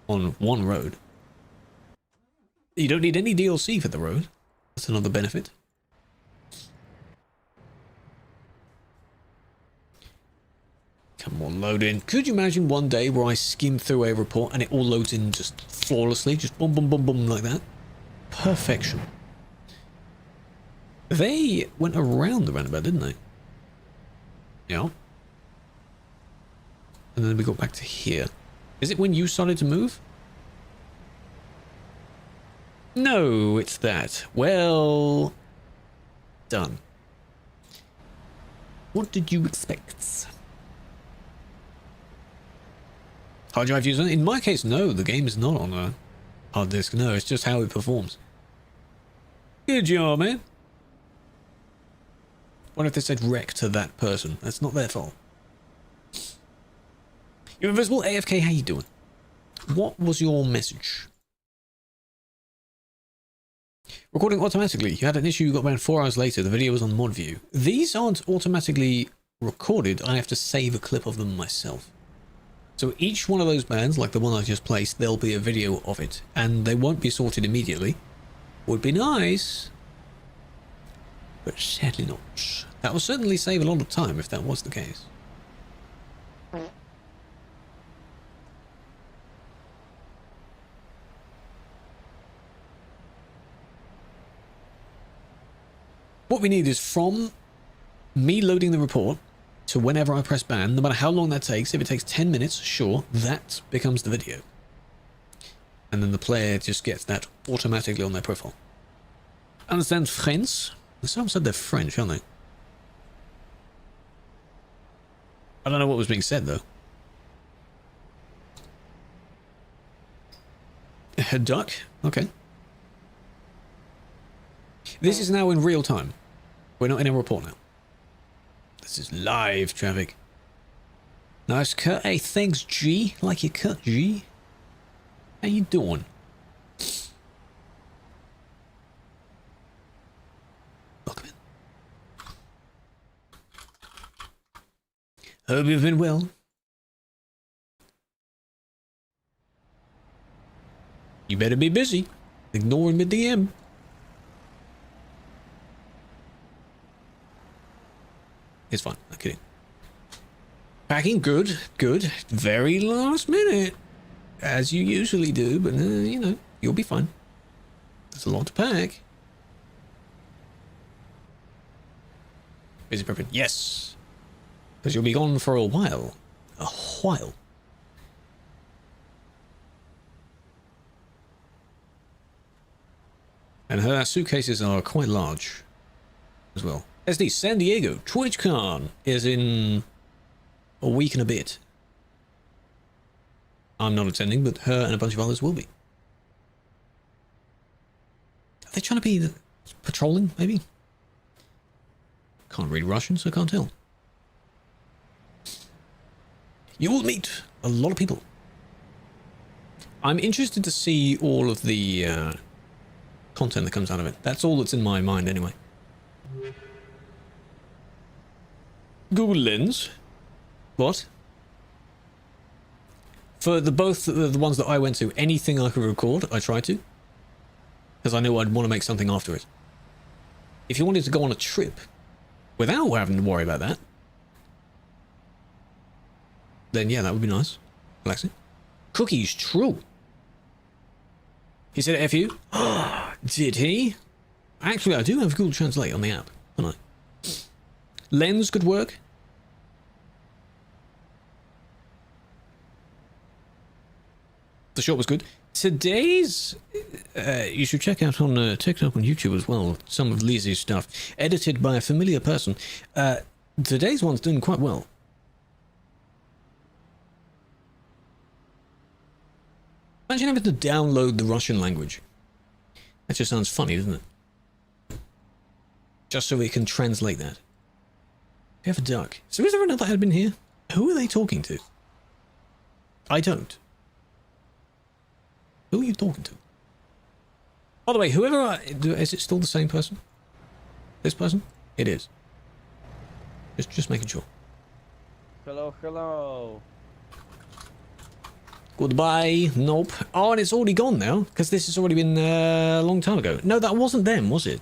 on one road. You don't need any DLC for the road. That's another benefit. Come on, load in. Could you imagine one day where I skim through a report and it all loads in just flawlessly? Just boom, boom, boom, boom, like that. Perfection. They went around the roundabout, didn't they? Yeah. And then we got back to here. Is it when you started to move? No, it's that. Well done. What did you expect? Hard drive user? In my case, no. The game is not on a hard disk. No, it's just how it performs. Good job, man. What if they said wreck to that person? That's not their fault. You're invisible. AFK, how you doing? What was your message? Recording automatically. You had an issue, you got banned 4 hours later. The video was on mod view. These aren't automatically recorded. I have to save a clip of them myself. So each one of those bans, like the one I just placed, there'll be a video of it. And they won't be sorted immediately. Would be nice. But sadly not. That will certainly save a lot of time if that was the case. What we need is from me loading the report to whenever I press ban, no matter how long that takes. If it takes 10 minutes, sure, that becomes the video. And then the player just gets that automatically on their profile. Understand French? Someone said they're French, aren't they? I don't know what was being said, though. A duck? Okay. This is now in real time. We're not in a report now. This is live traffic. Nice cut. Hey, thanks, G. Like your cut, G. How you doing? Welcome in. Hope you've been well. You better be busy. Ignoring the DM. It's fine. I'm kidding. Packing good. Good. Very last minute. As you usually do, but you know, you'll be fine. There's a lot to pack. Busy prepping. Yes. Because you'll be gone for a while. A while. And her suitcases are quite large as well. SD San Diego TwitchCon is in a week and a bit. I'm not attending, but her and a bunch of others will be. Are they trying to be patrolling, maybe? Can't read Russian, so I can't tell. You will meet a lot of people. I'm interested to see all of the content that comes out of it. That's all that's in my mind anyway. Google Lens. What? For both the ones that I went to, anything I could record, I tried to. Because I knew I'd want to make something after it. If you wanted to go on a trip without having to worry about that, then yeah, that would be nice. Relaxing. Cookies, true. He said F you? Did he? Actually, I do have Google Translate on the app, don't I? Lens could work. The shot was good. Today's, you should check out on TikTok and YouTube as well, some of Lizzie's stuff, edited by a familiar person. Today's one's doing quite well. Imagine having to download the Russian language. That just sounds funny, doesn't it? Just so we can translate that. We have a duck. So is there another admin here? Who are they talking to? I don't. Who are you talking to? By the way, whoever is it still the same person? This person? It is. Just making sure. Hello, hello. Goodbye. Nope. Oh, and it's already gone now, because this has already been a long time ago. No, that wasn't them, was it?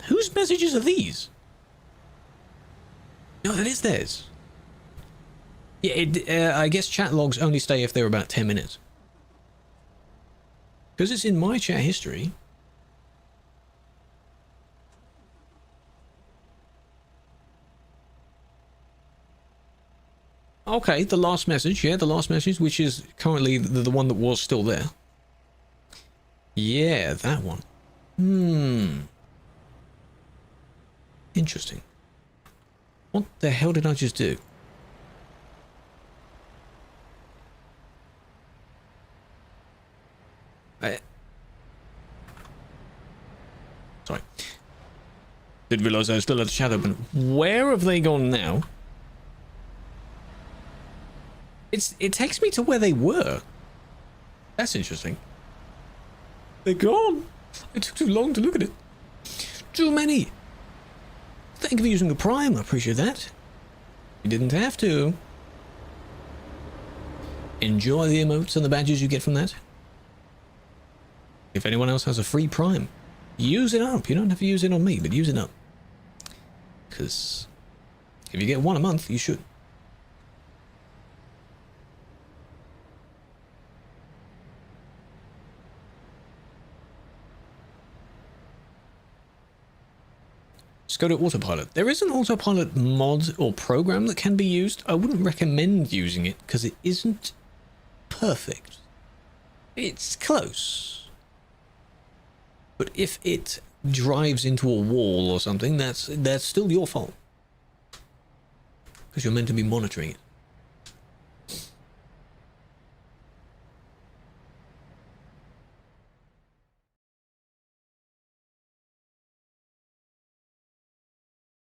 Whose messages are these? No, that is theirs. Yeah, I guess chat logs only stay if they're about 10 minutes. Because it's in my chat history. Okay, the last message. Yeah, the last message, which is currently the one that was still there. Yeah, that one. Interesting. What the hell did I just do? Sorry. Didn't realise I was still at the shadow, but where have they gone now? It takes me to where they were. That's interesting. They're gone. It took too long to look at it. Too many. Thank you for using a Prime. I appreciate that. You didn't have to. Enjoy the emotes and the badges you get from that. If anyone else has a free Prime, use it up. You don't have to use it on me, but use it up. Because if you get one a month, you should. Just go to autopilot. There is an autopilot mod or program that can be used. I wouldn't recommend using it because it isn't perfect. It's close. But if it drives into a wall or something, that's still your fault. Because you're meant to be monitoring it.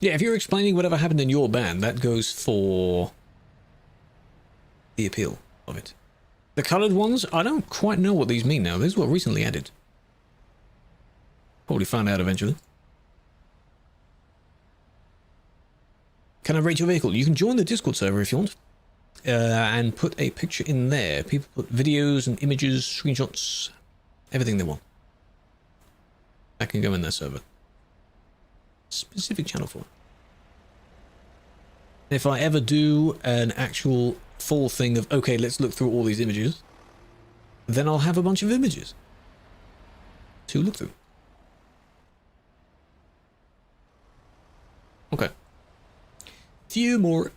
Yeah, if you're explaining whatever happened in your band, that goes for the appeal of it. The coloured ones, I don't quite know what these mean now. These were recently added. Probably find out eventually. Can I rate your vehicle? You can join the Discord server if you want. And put a picture in there. People put videos and images, screenshots, everything they want. That can go in their server. Specific channel for it. If I ever do an actual full thing of, okay, let's look through all these images, then I'll have a bunch of images to look through. Okay. Few more.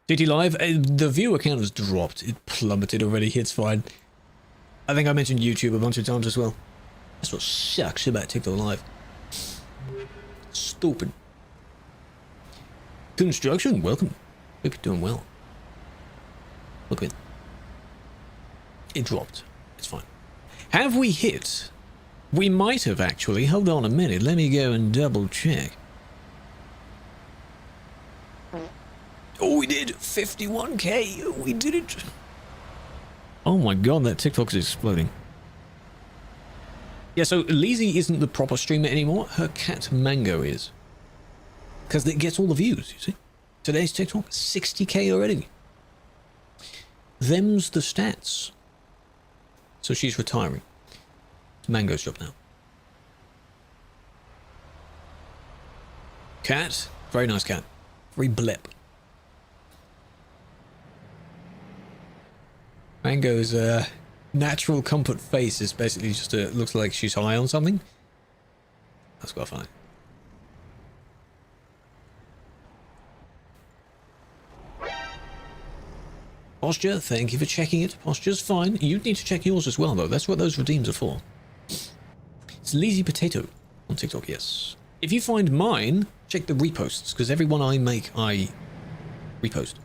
DT Live, the viewer count has dropped. It plummeted already. It's fine. I think I mentioned YouTube a bunch of times as well. That's what sucks about TikTok Live. Stupid. Construction, welcome. Hope you're doing well. Look at it. It dropped. It's fine. Have we hit? We might have actually. Hold on a minute. Let me go and double check. Oh, we did 51k. We did it. Oh my god, that TikTok is exploding. Yeah, so Lizzie isn't the proper streamer anymore. Her cat Mango is. Because it gets all the views, you see. Today's TikTok, 60k already. Them's the stats. So she's retiring. It's Mango's job now. Cat. Very nice cat. Very blip. Mango's natural comfort face is basically just looks like she's high on something. That's quite funny. Posture, thank you for checking it. Posture's fine. You need to check yours as well, though. That's what those redeems are for. It's Lazy Potato on TikTok, yes. If you find mine, check the reposts, because every one I make, I repost.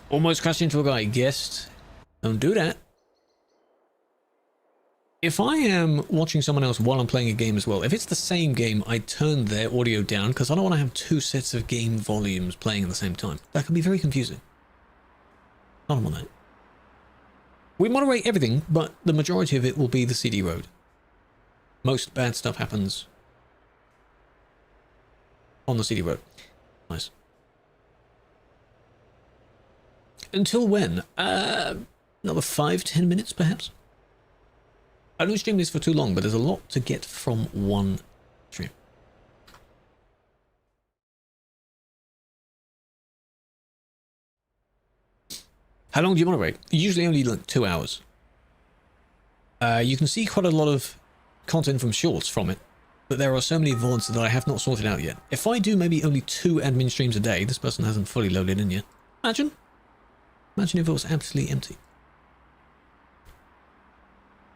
Almost crashed into a guy. Guessed. Don't do that. If I am watching someone else while I'm playing a game as well, if it's the same game, I turn their audio down because I don't want to have two sets of game volumes playing at the same time. That can be very confusing. I don't want that. We moderate everything, but the majority of it will be the CD road. Most bad stuff happens on the CD road. Nice. Until when? Another 5-10 minutes, perhaps? I don't stream this for too long, but there's a lot to get from one stream. How long do you moderate? Usually only like 2 hours. You can see quite a lot of content from shorts from it, but there are so many VODs that I have not sorted out yet. If I do maybe only 2 admin streams a day, this person hasn't fully loaded in yet. Imagine if it was absolutely empty.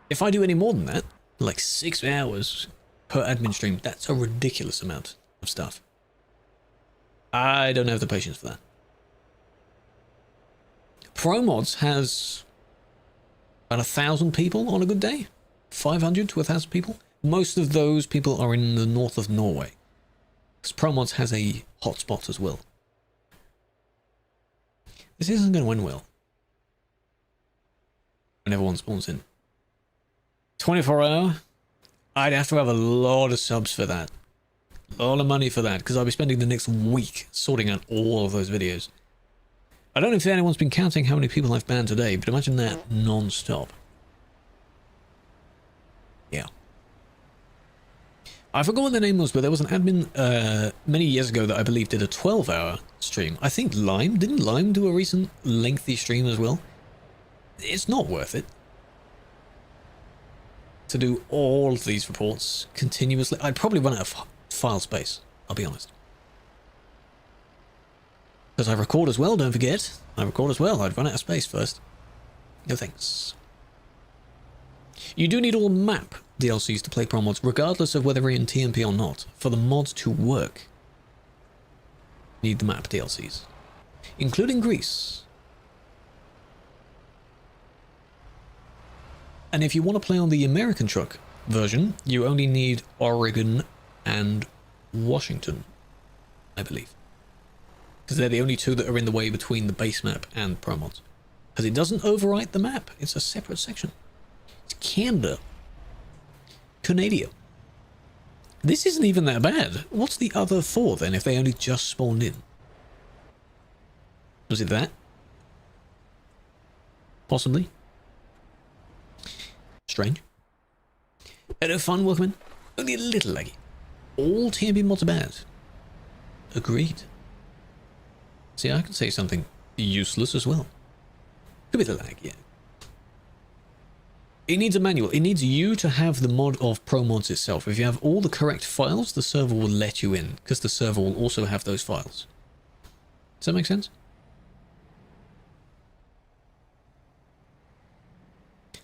If I do any more than that, like 6 hours per admin stream, that's a ridiculous amount of stuff. I don't have the patience for that. ProMods has about 1,000 people on a good day. 500 to 1,000 people. Most of those people are in the north of Norway. Because ProMods has a hotspot as well. This isn't going to win well. When everyone spawns in. 24 hour? I'd have to have a lot of subs for that. A lot of money for that, because I'll be spending the next week sorting out all of those videos. I don't know if anyone's been counting how many people I've banned today, but imagine that non-stop. Yeah. I forgot what the name was, but there was an admin many years ago that I believe did a 12-hour stream. I think Lime, didn't Lime do a recent lengthy stream as well? It's not worth it to do all of these reports continuously. I'd probably run out of file space, I'll be honest. Because I record as well, don't forget. I record as well, I'd run out of space first. No thanks. You do need all map DLCs to play Pro mods, regardless of whether you're in TMP or not. For the mods to work, you need the map DLCs, including Greece. And if you want to play on the American truck version, you only need Oregon and Washington, I believe. Because they're the only two that are in the way between the base map and Pro mods. Because it doesn't overwrite the map, it's a separate section. It's Canada. Canada. This isn't even that bad. What's the other four then if they only just spawned in? Was it that? Possibly. Strange. Hello, fun, welcome in. Only a little laggy. All TMP mods are bad. Agreed. See, I can say something useless as well. Could be the lag, yeah. It needs a manual. It needs you to have the mod of Pro mods itself. If you have all the correct files, the server will let you in, because the server will also have those files. Does that make sense?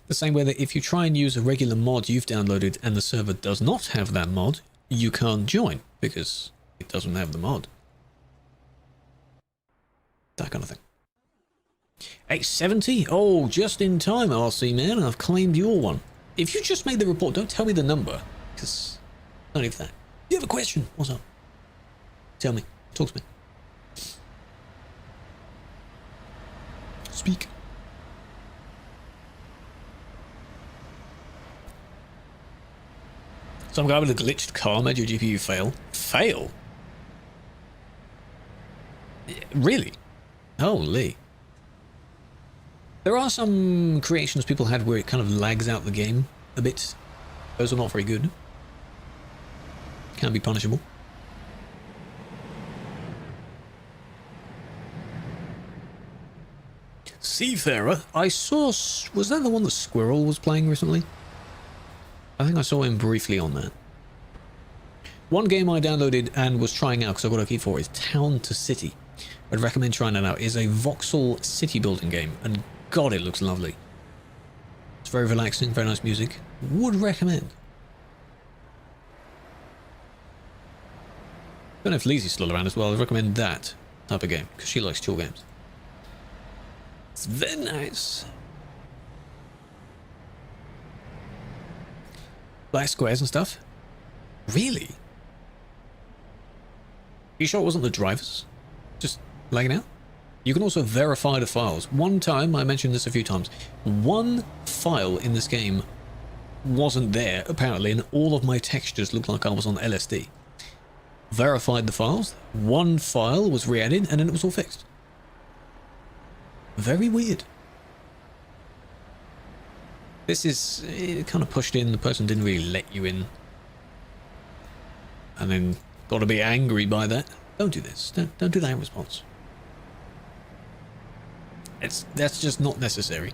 The same way that if you try and use a regular mod you've downloaded and the server does not have that mod, you can't join because it doesn't have the mod. That kind of thing. 870? Oh, just in time, RC man. I've claimed your one. If you just made the report, don't tell me the number, because not even that. You have a question? What's up? Tell me. Talk to me. Speak. Some guy with a glitched car made your GPU fail. Fail? Really? Holy. There are some creations people had where it kind of lags out the game a bit. Those are not very good. Can be punishable. Seafarer? I saw... Was that the one that Squirrel was playing recently? I think I saw him briefly on that. One game I downloaded and was trying out because I got a key for is Town to City. I'd recommend trying it out. It's a voxel city building game, and God, it looks lovely. It's very relaxing, very nice music. Would recommend. Don't know if Lizzie's still around as well. I'd recommend that type of game because she likes chill games. It's very nice. Black squares and stuff. Really? You sure it wasn't the drivers? Just lagging out? You can also verify the files. One time, I mentioned this a few times, one file in this game wasn't there, apparently, and all of my textures looked like I was on LSD. Verified the files, one file was re-added, and then it was all fixed. Very weird. This is kind of pushed in, the person didn't really let you in. And then got to be angry by that. Don't do this. Don't do that in response. That's just not necessary.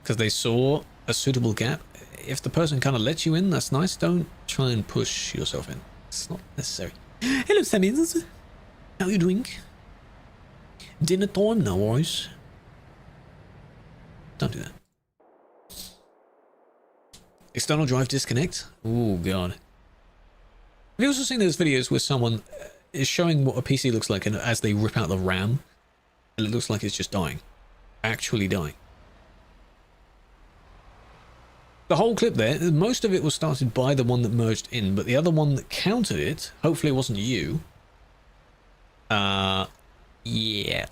Because they saw a suitable gap. If the person kind of lets you in, that's nice. Don't try and push yourself in. It's not necessary. Hello, Sammins. How are you doing? Dinner time? No worries. Don't do that. External drive disconnect? Oh, God. Have you also seen those videos where someone is showing what a PC looks like and as they rip out the RAM, and it looks like it's just dying. Actually dying. The whole clip there, most of it was started by the one that merged in, but the other one that countered it, hopefully it wasn't you. Yeah.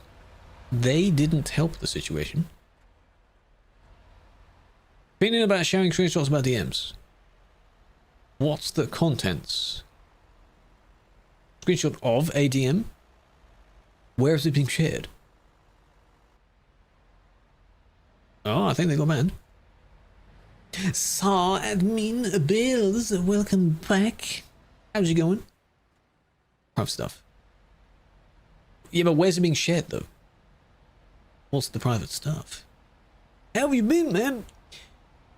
They didn't help the situation. Opinion about sharing screenshots about DMs. What's the contents? Screenshot of a DM? Where is it being shared? Oh, I think they got banned. Saw admin Bills, welcome back. How's it going? Rough stuff. Yeah, but where's it being shared, though? What's the private stuff? How have you been, man?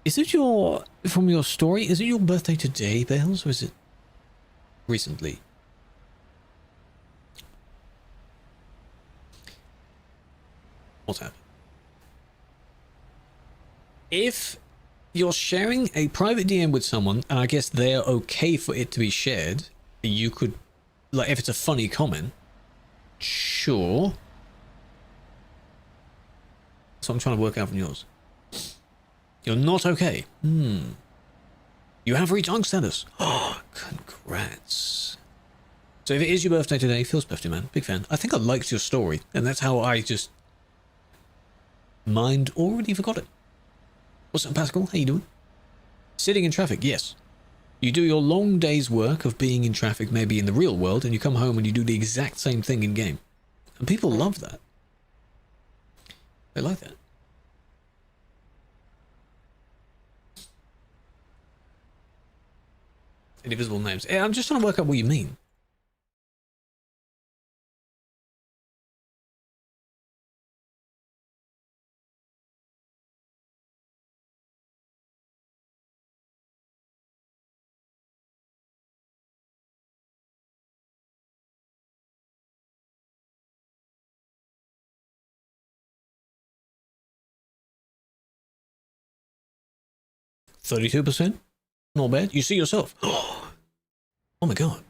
Is it from your story, is it your birthday today, Bales, or is it recently? What's happened? If you're sharing a private DM with someone, and I guess they're okay for it to be shared, you could, like, if it's a funny comment, sure. So I'm trying to work out from yours. You're not okay. You have reached Unk status. Oh, congrats. So if it is your birthday today, feels birthday, man. Big fan. I think I liked your story, and that's how I just... mind already forgot it. What's up, Pascal? How you doing? Sitting in traffic, yes. You do your long day's work of being in traffic, maybe in the real world, and you come home and you do the exact same thing in game. And people love that. They like that. Indivisible names. Yeah, I'm just trying to work out what you mean. $32%? Not bad. You see yourself. Oh my god.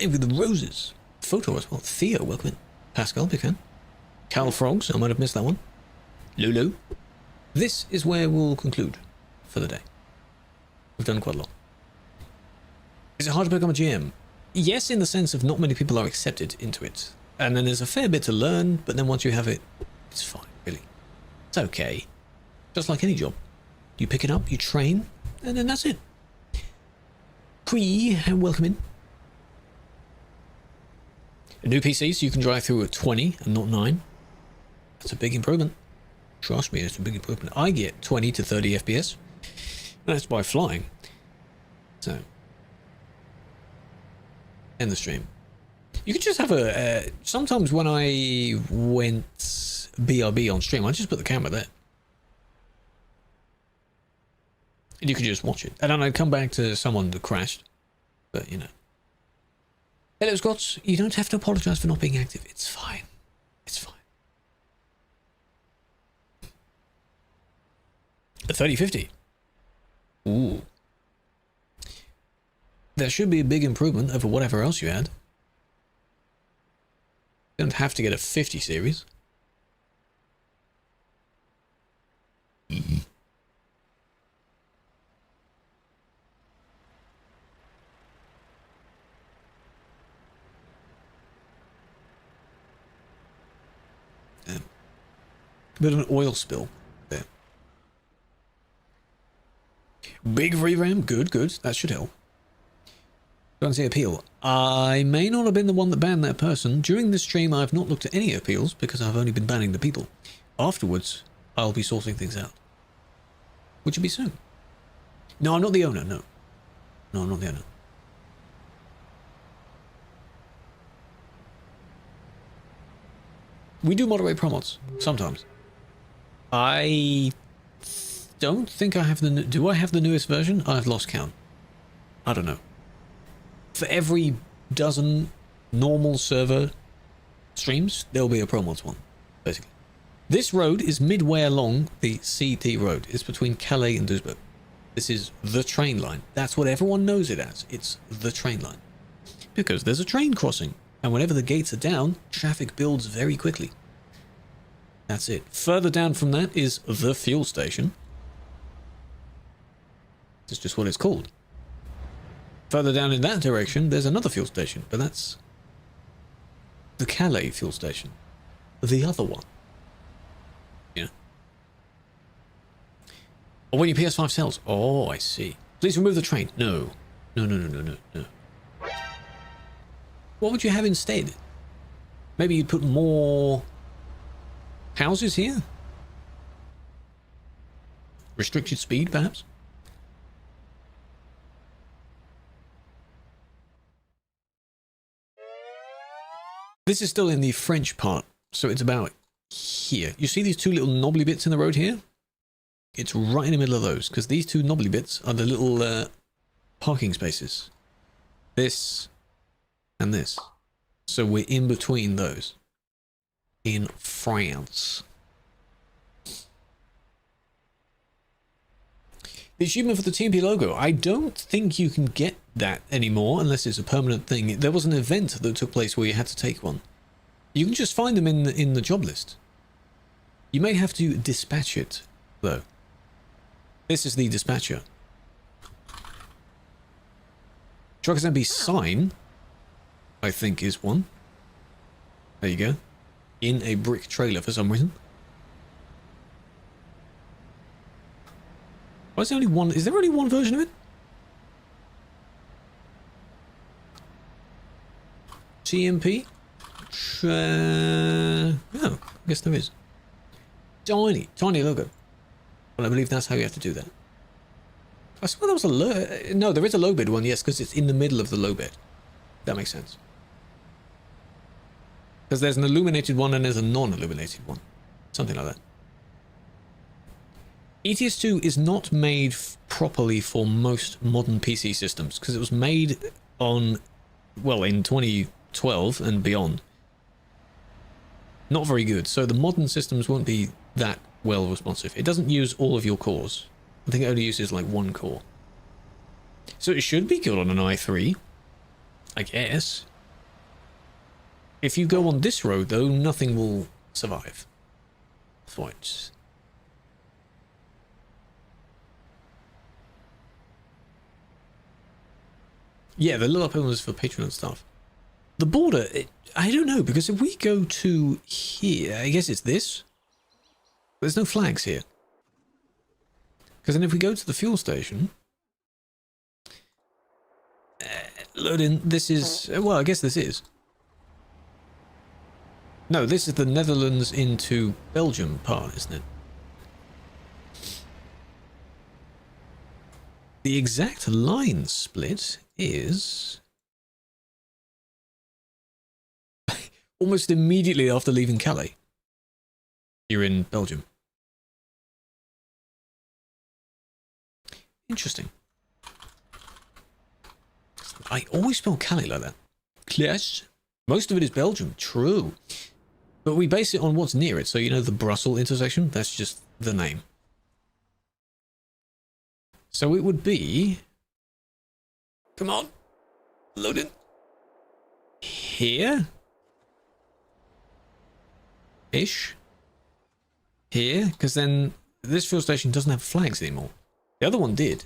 With the roses. Photo as well. Theo, welcome in. Pascal, big fan. Cal Frogs, I might have missed that one. Lulu. This is where we'll conclude for the day. We've done quite a lot. Is it hard to become a GM? Yes, in the sense of not many people are accepted into it. And then there's a fair bit to learn, but then once you have it, it's fine, really. It's okay. Just like any job. You pick it up, you train, and then that's it. Krew, welcome in. A new PC, so you can drive through at 20 and not 9. That's a big improvement. Trust me, it's a big improvement. I get 20 to 30 FPS. And that's by flying. So. End the stream. You could just have a... sometimes when I went BRB on stream, I just put the camera there. And you could just watch it. And then I'd come back to someone that crashed. But, you know. Hello, Scots. You don't have to apologize for not being active. It's fine. It's fine. A 3050. Ooh. There should be a big improvement over whatever else you had. You don't have to get a 50 series. A bit of an oil spill there. Big revamp, good, good. That should help. Don't say appeal. I may not have been the one that banned that person. During this stream, I've not looked at any appeals because I've only been banning the people. Afterwards, I'll be sorting things out. Which will be soon. No, I'm not the owner, no. No, I'm not the owner. We do moderate promos, sometimes. I don't think I have the... Do I have the newest version? I've lost count. I don't know. For every dozen normal server streams, there'll be a promos one, basically. This road is midway along the CT road. It's between Calais and Duisburg. This is the train line. That's what everyone knows it as. It's the train line. Because there's a train crossing. And whenever the gates are down, traffic builds very quickly. That's it. Further down from that is the fuel station. That's just what it's called. Further down in that direction, there's another fuel station, but that's the Calais fuel station. The other one. Yeah. Or when your PS5 sells. Oh, I see. Please remove the train. No. No, no, no, no, no, no. What would you have instead? Maybe you'd put more houses here? Restricted speed, perhaps? This is still in the French part, so it's about here. You see these two little knobbly bits in the road here? It's right in the middle of those, because these two knobbly bits are the little parking spaces. This and this. So we're in between those. In France. The achievement for the TMP logo. I don't think you can get that anymore unless it's a permanent thing. There was an event that took place where you had to take one. You can just find them in the job list. You may have to dispatch it, though. This is the dispatcher. TruckersMP sign, I think, is one. There you go. In a brick trailer for some reason. Why is there only one? Is there only one version of it? TMP? Oh, I guess there is. Tiny logo. Well, I believe that's how you have to do that. I swear there was a low... No, there is a low bid one, yes, because it's in the middle of the low bid. That makes sense. Because there's an illuminated one and there's a non-illuminated one. Something like that. ETS2 is not made properly for most modern PC systems because it was made on, well, in 2012 and beyond. Not very good, so the modern systems won't be that well responsive. It doesn't use all of your cores. I think it only uses like one core. So it should be good on an i3, I guess. If you go on this road though, nothing will survive. Fight. Yeah, the little uphill is for Patreon and stuff. The border, I don't know, because if we go to here, I guess it's this. There's no flags here. Because then if we go to the fuel station, load in, this is, well, I guess this is. No, this is the Netherlands into Belgium part, isn't it? The exact line split is almost immediately after leaving Calais. You're in Belgium. Interesting. I always spell Calais like that. Clash. Most of it is Belgium. True. But we base it on what's near it. So, you know, the Brussels intersection, that's just the name. So it would be... Come on. Load it. Here? Ish. Here? Because then this fuel station doesn't have flags anymore. The other one did.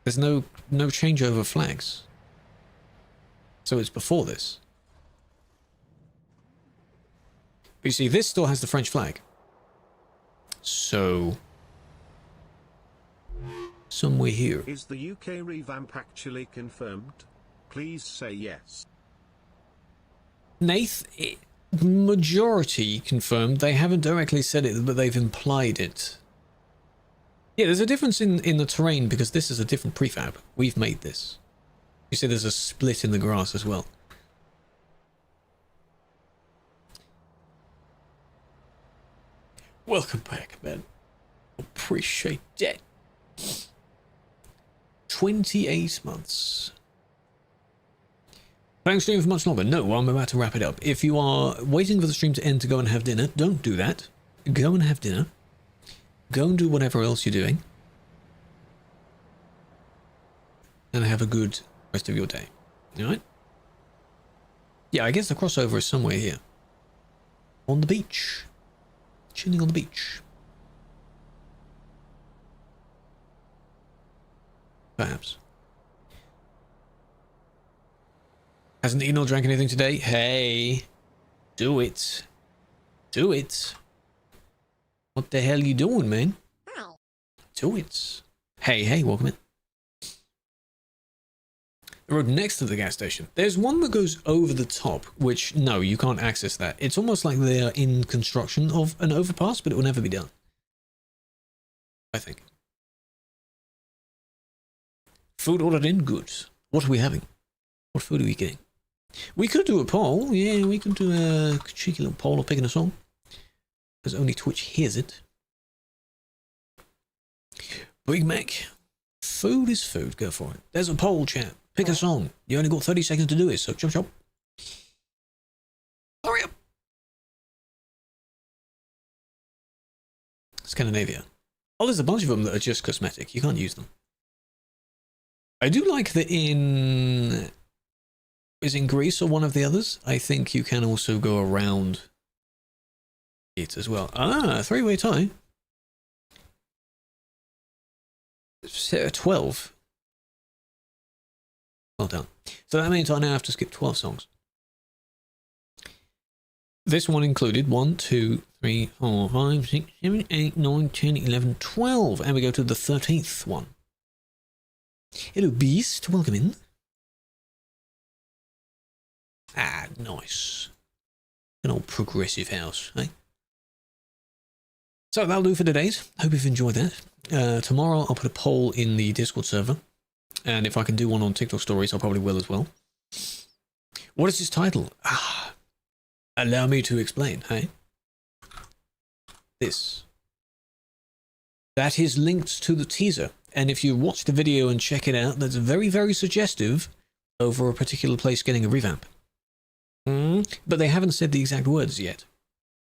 There's no changeover flags. So it's before this. But you see, this still has the French flag. So... somewhere here. Is the UK revamp actually confirmed? Please say yes. Nath, majority confirmed. They haven't directly said it, but they've implied it. Yeah, there's a difference in the terrain because this is a different prefab. We've made this. You see there's a split in the grass as well. Welcome back, man. Appreciate that. 28 months. Thanks stream for much longer. No, I'm about to wrap it up. If you are waiting for the stream to end to go and have dinner, don't do that. Go and have dinner. Go and do whatever else you're doing. And have a good rest of your day. Alright? Yeah, I guess the crossover is somewhere here. On the beach. Chilling on the beach. Perhaps. Hasn't eaten or drank anything today? Hey. Do it. Do it. What the hell you doing, man? Do it. Hey, welcome in. The road next to the gas station. There's one that goes over the top, which, no, you can't access that. It's almost like they are in construction of an overpass, but it will never be done. I think. Food ordered in? Good. What are we having? What food are we getting? We could do a poll. Yeah, we could do a cheeky little poll of picking a song. Because only Twitch hears it. Big Mac. Food is food. Go for it. There's a poll, chat. Pick a song. You only got 30 seconds to do it, so chop chop. Hurry up. Scandinavia. Oh, there's a bunch of them that are just cosmetic. You can't use them. I do like that in... Is in Greece or one of the others? I think you can also go around it as well. Ah, three-way tie. 12. Well done. So that means I now have to skip 12 songs. This one included 1, 2, 3, 4, 5, 6, 7, 8, 9, 10, 11, 12. And we go to the 13th one. Hello, Beast. Welcome in. Ah, nice. An old progressive house, eh? So that'll do for today's. Hope you've enjoyed that. Tomorrow I'll put a poll in the Discord server. And if I can do one on TikTok stories, I probably will as well. What is its title? Ah, allow me to explain, hey? This. That is linked to the teaser. And if you watch the video and check it out, that's very, very suggestive over a particular place getting a revamp. But they haven't said the exact words yet.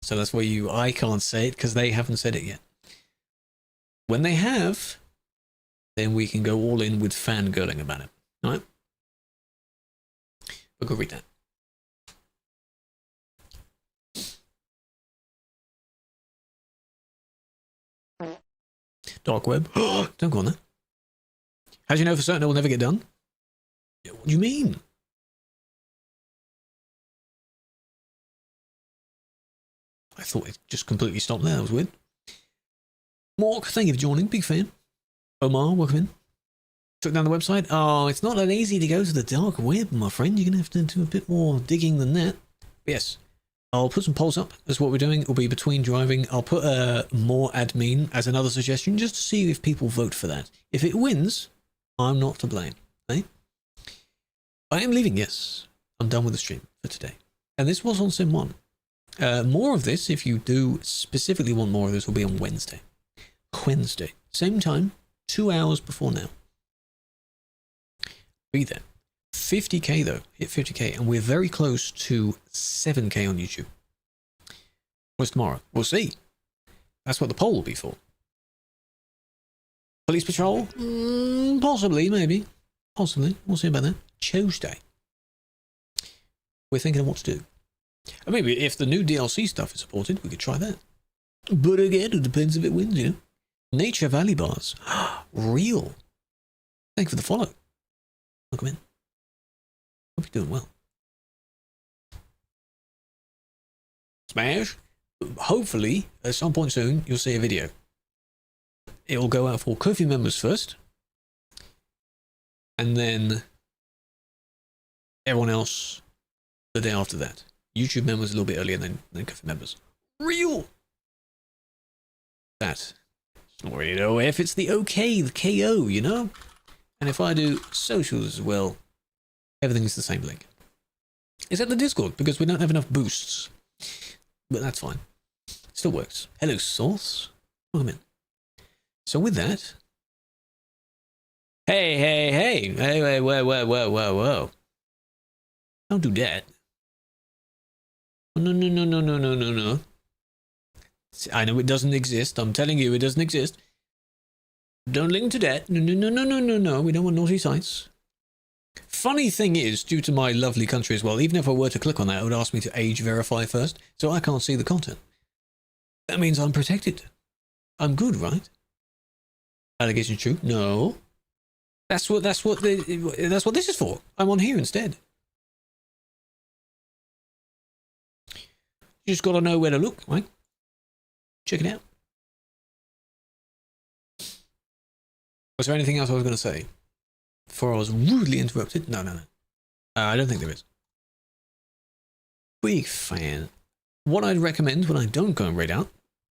So that's why I can't say it, because they haven't said it yet. When they have, then we can go all in with fangirling about it. Alright? But go read that. Dark web. Don't go on there. How do you know for certain it will never get done? What do you mean? I thought it just completely stopped there. That was weird. Mork, thank you for joining. Big fan. Omar, welcome in. Took down the website. Oh, it's not that easy to go to the dark web, my friend. You're going to have to do a bit more digging than that. Yes. I'll put some polls up. That's what we're doing. It'll be between driving. I'll put more admin as another suggestion just to see if people vote for that. If it wins, I'm not to blame. Eh? I am leaving, yes. I'm done with the stream for today. And this was on Sim 1. More of this, if you do specifically want more of this, will be on Wednesday. Wednesday. Same time, 2 hours before now. Be there. 50k though. Hit 50k. And we're very close to 7k on YouTube. What's tomorrow? We'll see. That's what the poll will be for. Police patrol? Possibly, maybe. Possibly. We'll see about that. Tuesday. We're thinking of what to do. Or maybe if the new DLC stuff is supported, we could try that. But again, it depends if it wins, you know. Nature Valley Bars. Real. Thank you for the follow. Welcome in. Hope you're doing well. Smash. Hopefully, at some point soon, you'll see a video. It'll go out for Ko-fi members first. And then everyone else the day after that. YouTube members a little bit earlier than Ko-fi members. Real! That. It's not really know if it's the OK, the KO, you know? And if I do socials as well, everything's the same link. Except the Discord, because we don't have enough boosts. But that's fine. Still works. Hello, Source. Welcome in. So with that... Hey, whoa. Don't do that. No. I know it doesn't exist. I'm telling you, it doesn't exist. Don't link to that. No. We don't want naughty sites. Funny thing is, due to my lovely country as well, even if I were to click on that, it would ask me to age verify first, so I can't see the content. That means I'm protected. I'm good, right? Allegation true? No. That's what this is for. I'm on here instead. You just got to know where to look, right? Check it out. Was there anything else I was going to say before I was rudely interrupted? No. I don't think there is. Big fan. What I'd recommend when I don't go and raid out,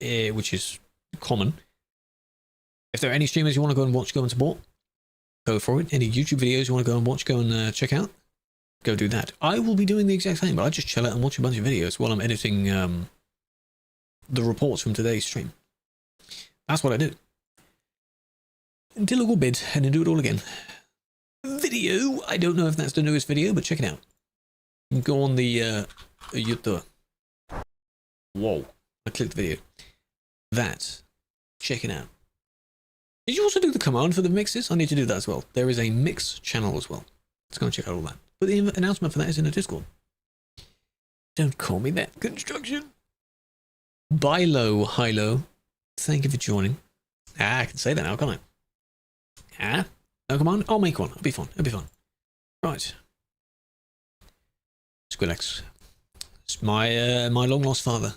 which is common, if there are any streamers you want to go and watch, go and support, go for it. Any YouTube videos you want to go and watch, go and check out, go do that. I will be doing the exact same, but I just chill out and watch a bunch of videos while I'm editing the reports from today's stream. That's what I do. Until I go bid and then do it all again. Video. I don't know if that's the newest video, but check it out. You can go on the YouTube. Whoa! I clicked the video. That. Check it out. Did you also do the command for the mixes? I need to do that as well. There is a mix channel as well. Let's go and check out all that. But the announcement for that is in the Discord. Don't call me that. Construction. Buy low, high low. Thank you for joining. Ah, I can say that now, can't I? Ah, no command. I'll make one. It'll be fun. It'll be fun. Right. Krewlex. It's my my long lost father.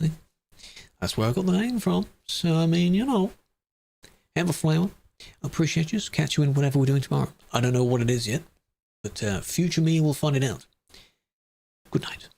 That's where I got the name from. So I mean, you know, have a flower. Appreciate you. Catch you in whatever we're doing tomorrow. I don't know what it is yet, but future me will find it out. Good night.